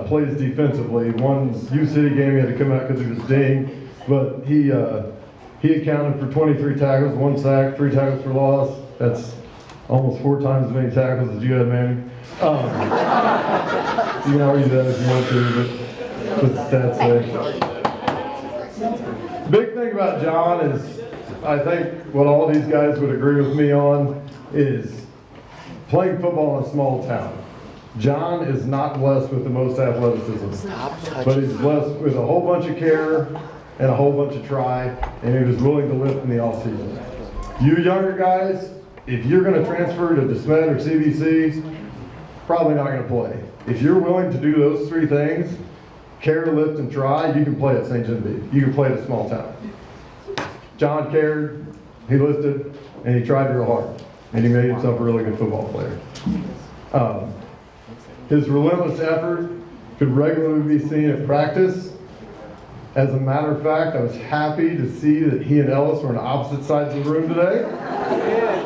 S11: plays defensively. One U City game he had to come out because he was dinged, but he accounted for 23 tackles, 1 sack, 3 tackles for loss. That's almost 4 times as many tackles as you had, Manny. You can argue that if you want to, but the stats say. Big thing about John is, I think what all these guys would agree with me on is playing football in a small town. John is not blessed with the most athleticism, but he's blessed with a whole bunch of care and a whole bunch of try, and he was willing to lift in the offseason. You younger guys, if you're going to transfer to DeSmet or CBC, probably not going to play. If you're willing to do those 3 things, care, lift, and try, you can play at St. Genevieve. You can play at a small town. John cared, he lifted, and he tried real hard. And he made himself a really good football player. His relentless effort could regularly be seen at practice. As a matter of fact, I was happy to see that he and Ellis were on opposite sides of the room today.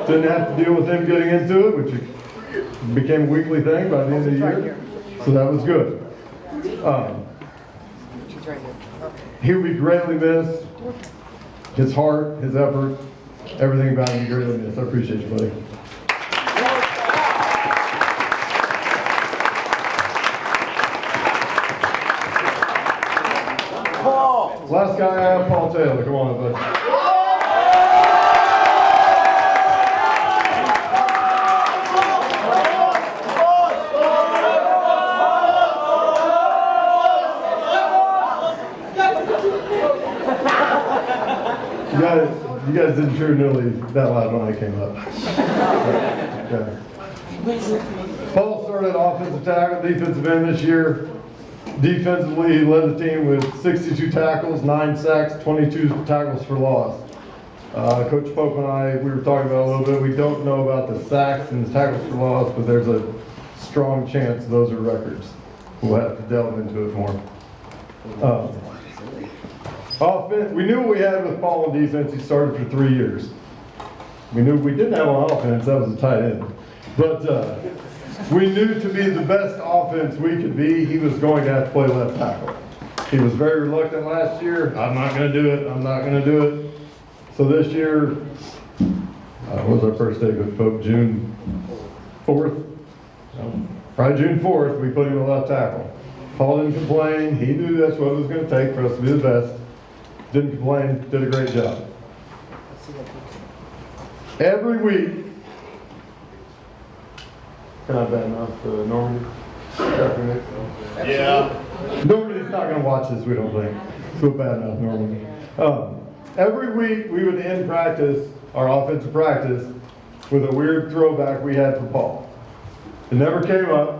S11: Didn't have to deal with him getting into it, which became a weekly thing by the end of the year. So that was good. He'll be greatly missed. His heart, his effort, everything about him greatly missed. I appreciate you, buddy. Last guy I have, Paul Taylor. Come on, bud. You guys didn't cheer nearly that loud when I came up. Okay. Paul started offensive tackle, defensive end this year. Defensively, he led the team with 62 tackles, 9 sacks, 22 tackles for loss. Coach Pope and I, we were talking about it a little bit. We don't know about the sacks and the tackles for loss, but there's a strong chance those are records. We'll have to delve into it more. Offense, we knew what we had with Paul on defense. He started for 3 years. We knew we didn't have on offense. That was a tight end. But we knew to be the best offense we could be, he was going to have to play left tackle. He was very reluctant last year. I'm not going to do it. I'm not going to do it. So this year, what was our first day with Pope? June 4th? Probably June 4th, we put him at left tackle. Paul didn't complain. He knew that's what it was going to take for us to be the best. Didn't complain. Did a great job. Every week, can I bet enough Normandy? Yeah. Normandy's not going to watch this, we don't think. So bad enough, Normandy. Every week, we would end practice, our offensive practice, with a weird throwback we had for Paul. It never came up.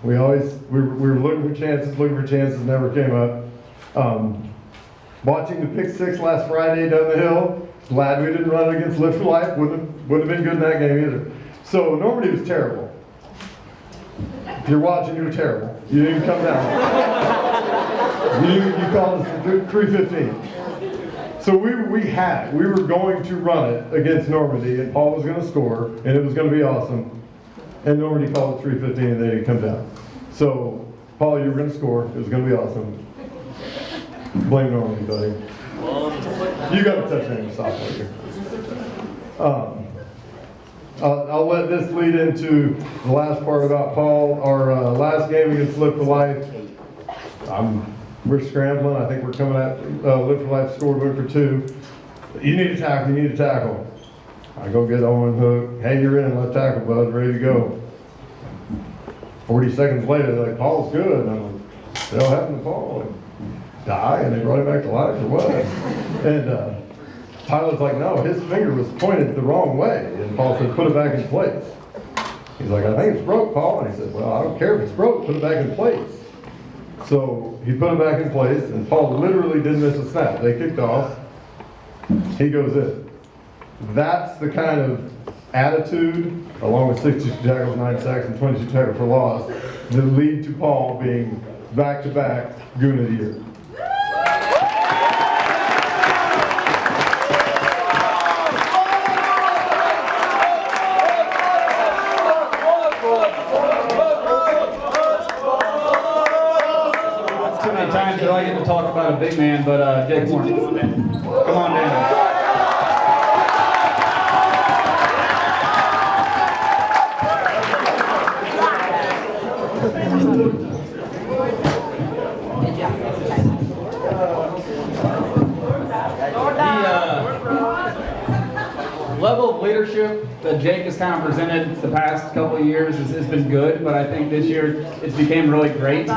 S11: We were looking for chances, never came up. Watching the pick six last Friday down the hill, glad we didn't run against Lift for Life, wouldn't have been good in that game either. So Normandy was terrible. If you're watching, you were terrible. You didn't even come down. You called us for 3:15. So we were going to run it against Normandy, and Paul was going to score, and it was going to be awesome. And Normandy called at 3:15, and they didn't come down. So Paul, you were going to score. It was going to be awesome. Blame Normandy, buddy. You got a touchdown in softball here. I'll let this lead into the last part about Paul. Our last game against Live for Life, we're scrambling. I think we're coming at Live for Life scored, went for 2. You need to tackle. I go get Owen Hook. Hey, you're in, left tackle, bud, ready to go. 40 seconds later, they're like, Paul's good. And I'm like, what happened to Paul? And die, and they brought him back to life or what? And Tyler's like, no, his finger was pointed the wrong way. And Paul said, put it back in place. He's like, I think it's broke, Paul. And he said, well, I don't care if it's broke, put it back in place. So he put it back in place, and Paul literally didn't miss a snap. They kicked off. He goes in. That's the kind of attitude, along with 62 tackles, 9 sacks, and 22 tackles for loss, that lead to Paul being back-to-back Goon of the Year.
S10: Too many times that I get to talk about a big man, but Jake Warren, come on down. Level of leadership that Jake has kind of presented the past couple of years has been good, but I think this year it's became really great.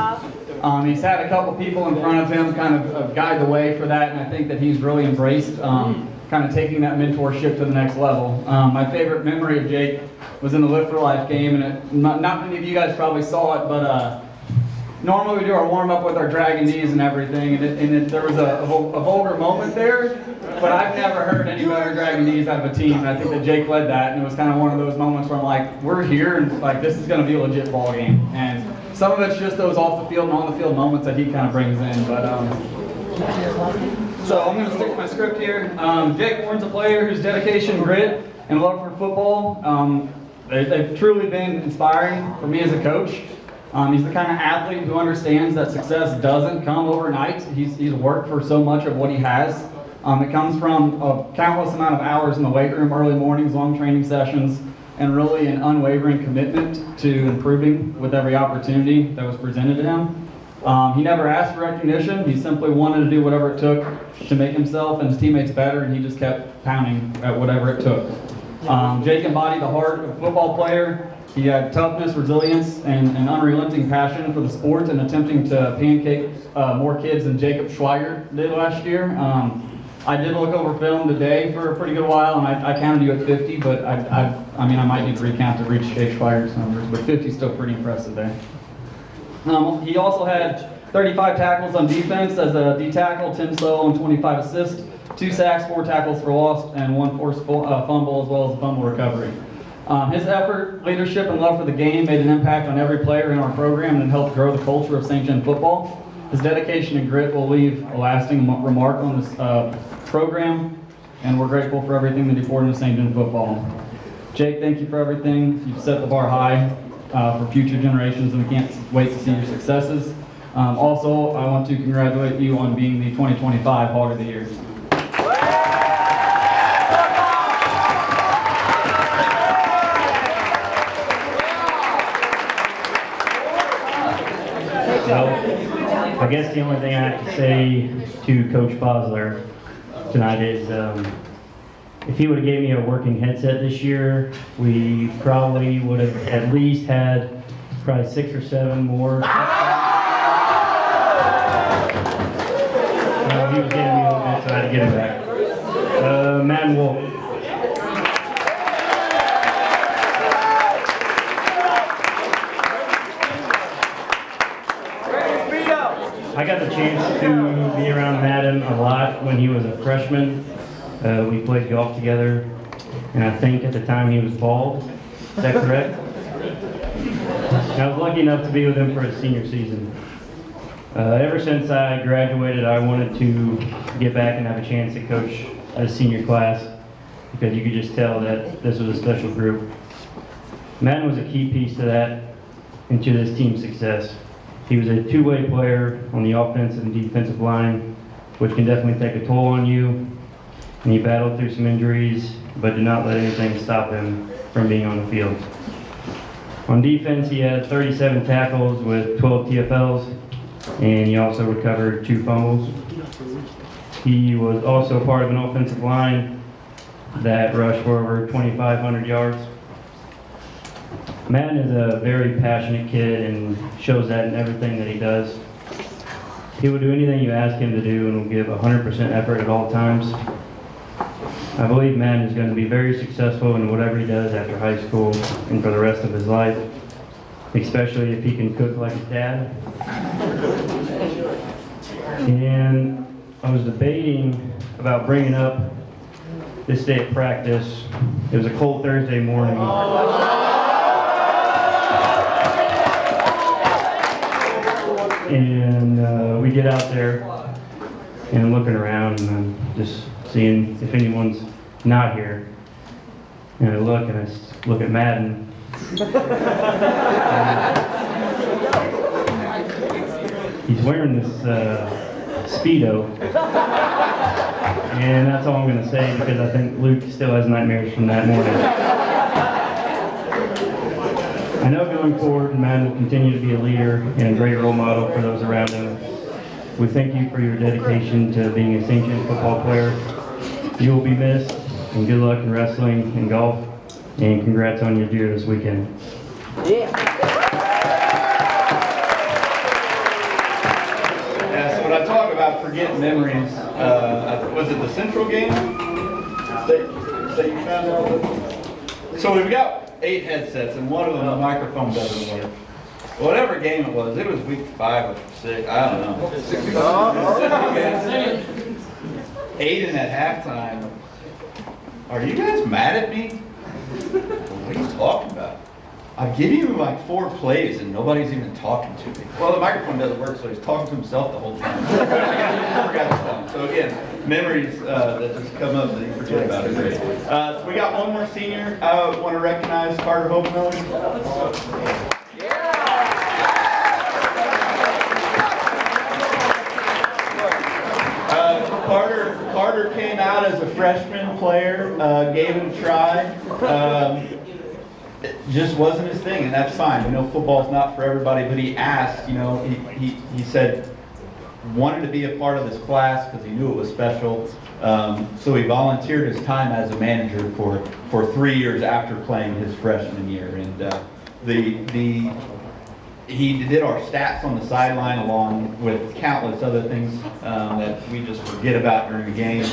S10: He's had a couple people in front of him kind of guide the way for that, and I think that he's really embraced kind of taking that mentorship to the next level. My favorite memory of Jake was in the Live for Life game, and not many of you guys probably saw it, but normally we do our warm-up with our dragging knees and everything, and there was a vulgar moment there, but I've never heard any better dragging knees out of a team, and I think that Jake led that, and it was kind of one of those moments where I'm like, we're here, and like this is going to be a legit ball game, and some of it's just those off the field and on the field moments that he kind of brings in, but so I'm going to stick with my script here. Jake Warren's a player whose dedication, grit, and love for football, they've truly been inspiring for me as a coach. He's the kind of athlete who understands that success doesn't come overnight. He's worked for so much of what he has. It comes from a countless amount of hours in the weight room, early mornings, long training sessions, and really an unwavering commitment to improving with every opportunity that was presented to him. He never asked for recognition. He simply wanted to do whatever it took to make himself and his teammates better, and he just kept pounding at whatever it took. Jake embodied the heart of a football player. He had toughness, resilience, and an unrelenting passion for the sport and attempting to pancake more kids than Jacob Schweiger did last year. I did look over film today for a pretty good while, and I counted you at 50, but I mean, I might need to recount to reach Jake Schweiger's numbers, but 50 is still pretty impressive there. He also had 35 tackles on defense as a D-tackle, 10 solo, and 25 assists, 2 sacks, 4 tackles for loss, and 1 forced fumble, as well as a fumble recovery. His effort, leadership, and love for the game made an impact on every player in our program and helped grow the culture of St. John football. His dedication and grit will leave a lasting remark on this program, and we're grateful for everything that he poured into St. John football. Jake, thank you for everything. You've set the bar high for future generations, and we can't wait to see your successes. Also, I want to congratulate you on being the 2025 Hog of the Year.
S12: So, I guess the only thing I have to say to Coach Bosler tonight is, if he would have gave me a working headset this year, we probably would have at least had probably 6 or 7 more. He was getting me a little bit, so I had to get him back. Madden Wolf. I got the chance to be around Madden a lot when he was a freshman. We played golf together, and I think at the time he was bald. Is that correct? And I was lucky enough to be with him for his senior season. Ever since I graduated, I wanted to get back and have a chance to coach a senior class, because you could just tell that this was a special group. Madden was a key piece to that and to this team's success. He was a two-way player on the offensive and defensive line, which can definitely take a toll on you. And he battled through some injuries, but did not let anything stop him from being on the field. On defense, he had 37 tackles with 12 TFLs, and he also recovered 2 fumbles. He was also part of an offensive line that rushed for over 2,500 yards. Madden is a very passionate kid and shows that in everything that he does. He will do anything you ask him to do and will give 100% effort at all times. I believe Madden is going to be very successful in whatever he does after high school and for the rest of his life, especially if he can cook like his dad. And I was debating about bringing up this day at practice. It was a cold Thursday morning. And we get out there and I'm looking around and I'm just seeing if anyone's not here. And I look and I look at Madden. He's wearing this Speedo. And that's all I'm going to say, because I think Luke still has nightmares from that morning. I know going forward, Madden will continue to be a leader and a great role model for those around him. We thank you for your dedication to being a St. James football player. You will be missed, and good luck in wrestling and golf, and congrats on your deer this weekend.
S5: Yeah, so when I talk about forgetting memories, was it the Central game that you found out? So we've got 8 headsets, and one of them, the microphone doesn't work. Whatever game it was week 5 or 6, I don't know. 8 in at halftime. Are you guys mad at me? What are you talking about? I've given you like 4 plays and nobody's even talking to me. Well, the microphone doesn't work, so he's talking to himself the whole time. I forgot to tell him. So again, memories that just come up that you forget about it. Great. So we got one more senior. I want to recognize Carter Hopenmiller. Carter came out as a freshman player, gave it a try. It just wasn't his thing, and that's fine. You know, football's not for everybody, but he asked, you know, he said, wanted to be a part of this class because he knew it was special. So he volunteered his time as a manager for 3 years after playing his freshman year. And he did our stats on the sideline along with countless other things that we just forget about during the game.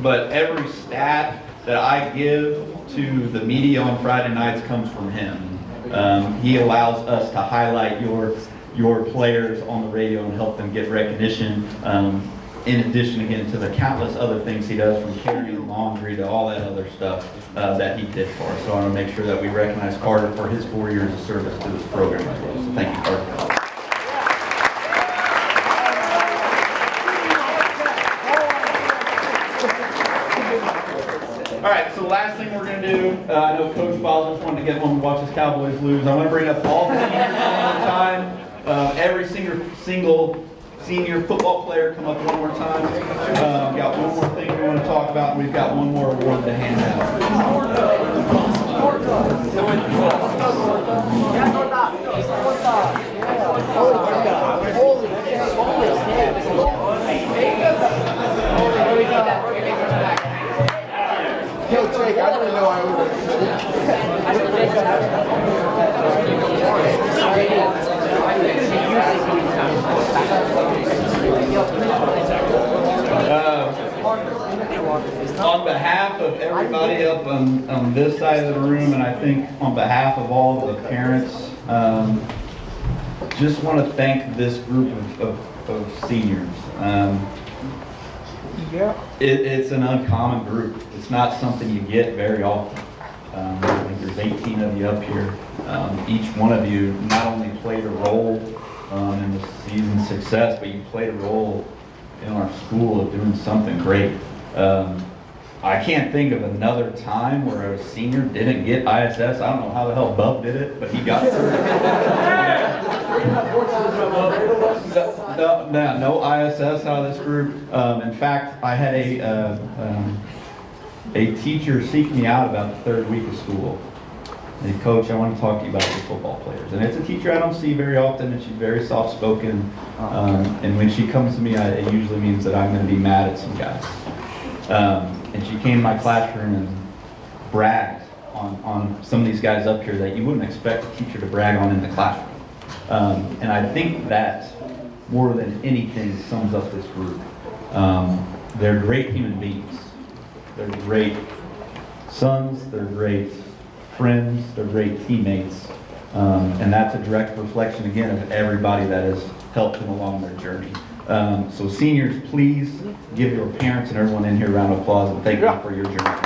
S5: But every stat that I give to the media on Friday nights comes from him. He allows us to highlight your players on the radio and help them get recognition. In addition, again, to the countless other things he does, from carrying laundry to all that other stuff that he did for us. So I want to make sure that we recognize Carter for his 4 years of service to this program as well. So thank you, Carter. All All right, so the last thing we're going to do, I know Coach Bowles wanted to get home and watch his Cowboys lose. I want to bring up all the seniors one more time. Every senior football player come up one more time. We got one more thing we want to talk about, and we've got one more award to hand out.
S1: Yo, Jake, I didn't know I
S5: On behalf of everybody up on this side of the room, and I think on behalf of all of the parents, just want to thank this group of seniors. It's an uncommon group. It's not something you get very often. I think there's 18 of you up here. Each one of you not only played a role in the season's success, but you played a role in our school of doing something great. I can't think of another time where a senior didn't get ISS. I don't know how the hell Bub did it, but he got through. No ISS out of this group. In fact, I had a teacher seek me out about the third week of school. And he, Coach, I want to talk to you about the football players. And it's a teacher I don't see very often, and she's very soft-spoken. And when she comes to me, it usually means that I'm going to be mad at some guys. And she came to my classroom and bragged on some of these guys up here that you wouldn't expect a teacher to brag on in the classroom. And I think that, more than anything, sums up this group. They're great human beings. They're great sons, they're great friends, they're great teammates. And that's a direct reflection, again, of everybody that has helped them along their journey. So seniors, please give your parents and everyone in here a round of applause and thank them for your journey.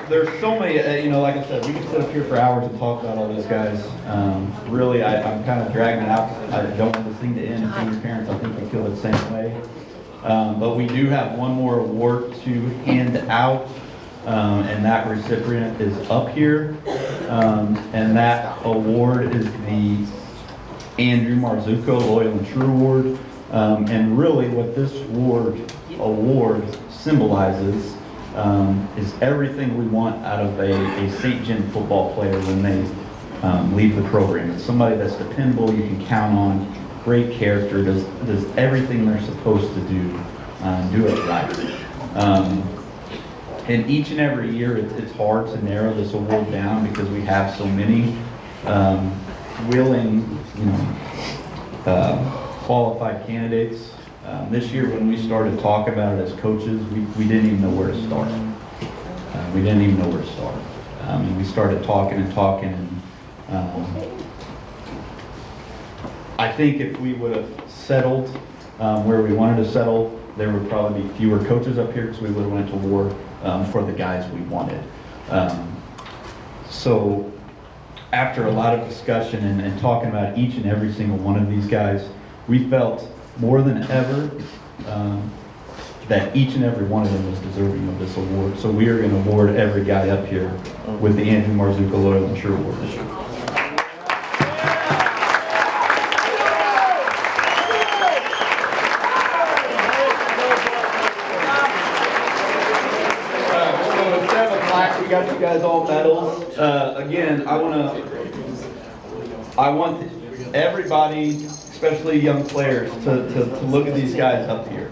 S5: There's so many, like I said, we can sit up here for hours and talk about all these guys. Really, I'm kind of dragging it out. I don't want this thing to end. Senior parents, I think they feel the same way. But we do have one more award to hand out, and that recipient is up here. And that award is the Andrew Marzucco Loyal and True Award. And really what this award symbolizes is everything we want out of a St. Gen football player when they leave the program. It's somebody that's dependable, you can count on, great character, does everything they're supposed to do it right. And each and every year it's hard to narrow this award down because we have so many willing, qualified candidates. This year when we started talking about it as coaches, we didn't even know where to start. And we started talking, and I think if we would have settled where we wanted to settle, there would probably be fewer coaches up here because we would have went to war for the guys we wanted. So after a lot of discussion and talking about each and every single one of these guys, we felt more than ever that each and every one of them was deserving of this award. So we are going to award every guy up here with the Andrew Marzucco Loyal and True Award this year. So instead of a plaque, we got you guys all medals. Again, I want everybody, especially young players, to look at these guys up here.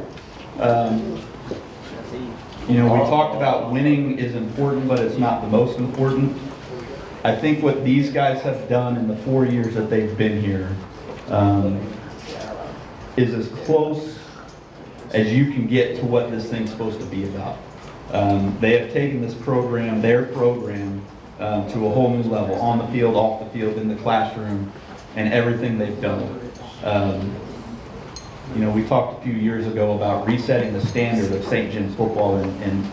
S5: We talked about winning is important, but it's not the most important. I think what these guys have done in the 4 years that they've been here is as close as you can get to what this thing's supposed to be about. They have taken this program, their program, to a whole new level, on the field, off the field, in the classroom, and everything they've done. We talked a few years ago about resetting the standard of St. John's football, and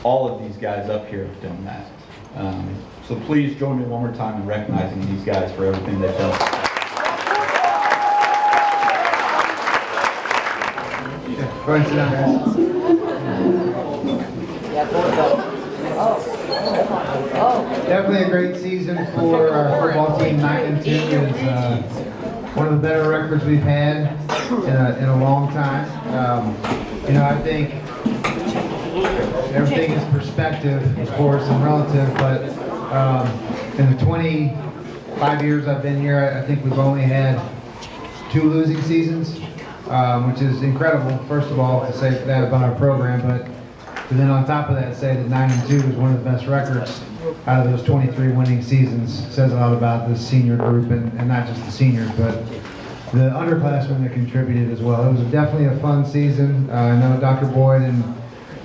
S5: all of these guys up here have done that. So please join me one more time in recognizing these guys for everything they've done.
S1: Go ahead and sit down, guys. Definitely a great season for our football team. 9-2 is one of the better records we've had in a long time. You know, I think everything is perspective, of course, and relative, but in the 25 years I've been here, I think we've only had 2 losing seasons, which is incredible, first of all, to say that about our program, but then on top of that, say that 9-2 is one of the best records out of those 23 winning seasons. Says a lot about this senior group, and not just the seniors, but the underclassmen that contributed as well. It was definitely a fun season. I know Dr. Boyd and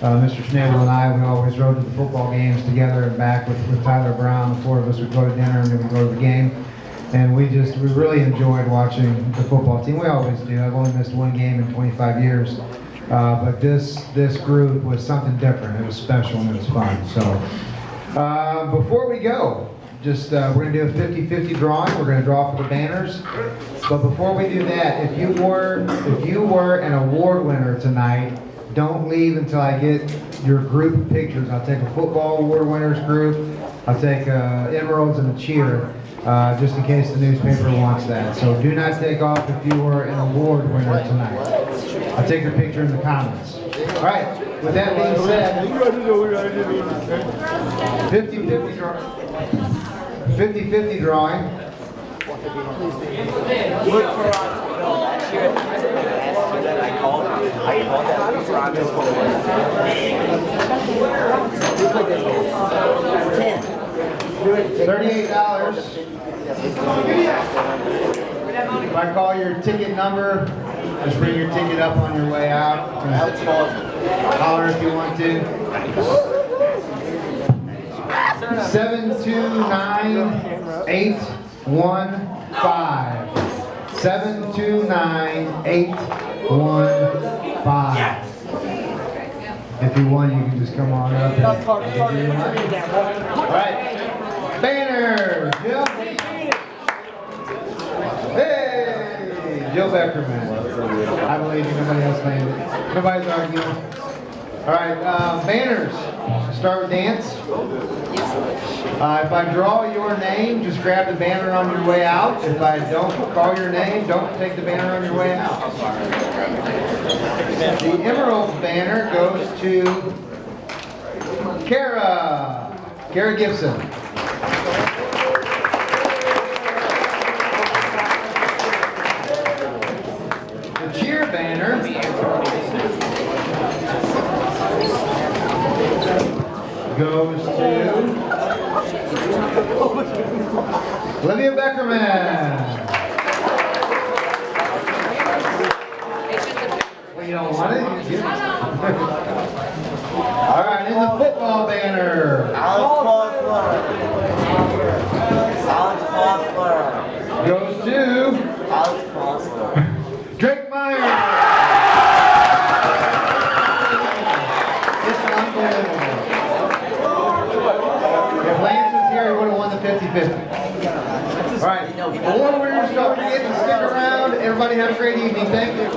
S1: Mr. Schnabel and I, we always rode to the football games together and back with Tyler Brown. The 4 of us would go to dinner and then we'd go to the game. And we really enjoyed watching the football team. We always do. I've only missed 1 game in 25 years. But this group was something different. It was special and it was fun. So before we go, just we're going to do a 50-50 drawing. We're going to draw for the banners. But before we do that, if you were an award winner tonight, don't leave until I get your group pictures. I'll take a football award winners group. I'll take emeralds and a cheer, just in case the newspaper wants that. So do not take off if you were an award winner tonight. I'll take your picture in the comments. All right, with that being said, 50-50 drawing.
S7: Look for last year that I called that before I missed
S1: $38. If I call your ticket number, just bring your ticket up on your way out. Holler if you want to. 729-815. 729-815. If you want, you can just come on up. All right. Banner, Jill. Hey, Jill Beckerman. I believe you. Nobody else named it. Nobody's arguing. All right, banners. Start with dance. If I draw your name, just grab the banner on your way out. If I don't call your name, don't take the banner on your way out. The emerald banner goes to Kara Gibson. The cheer banner goes to Olivia Beckerman. Well, you don't want it? You get it. All right, in the football banner.
S7: Alex Posler.
S1: Goes to
S7: Alex Posler.
S1: Drake Meyer. It's unbelievable. If Lance was here, he would have won the 50-50. All right, award winners, don't forget to stick around. Everybody have a great evening. Thank you.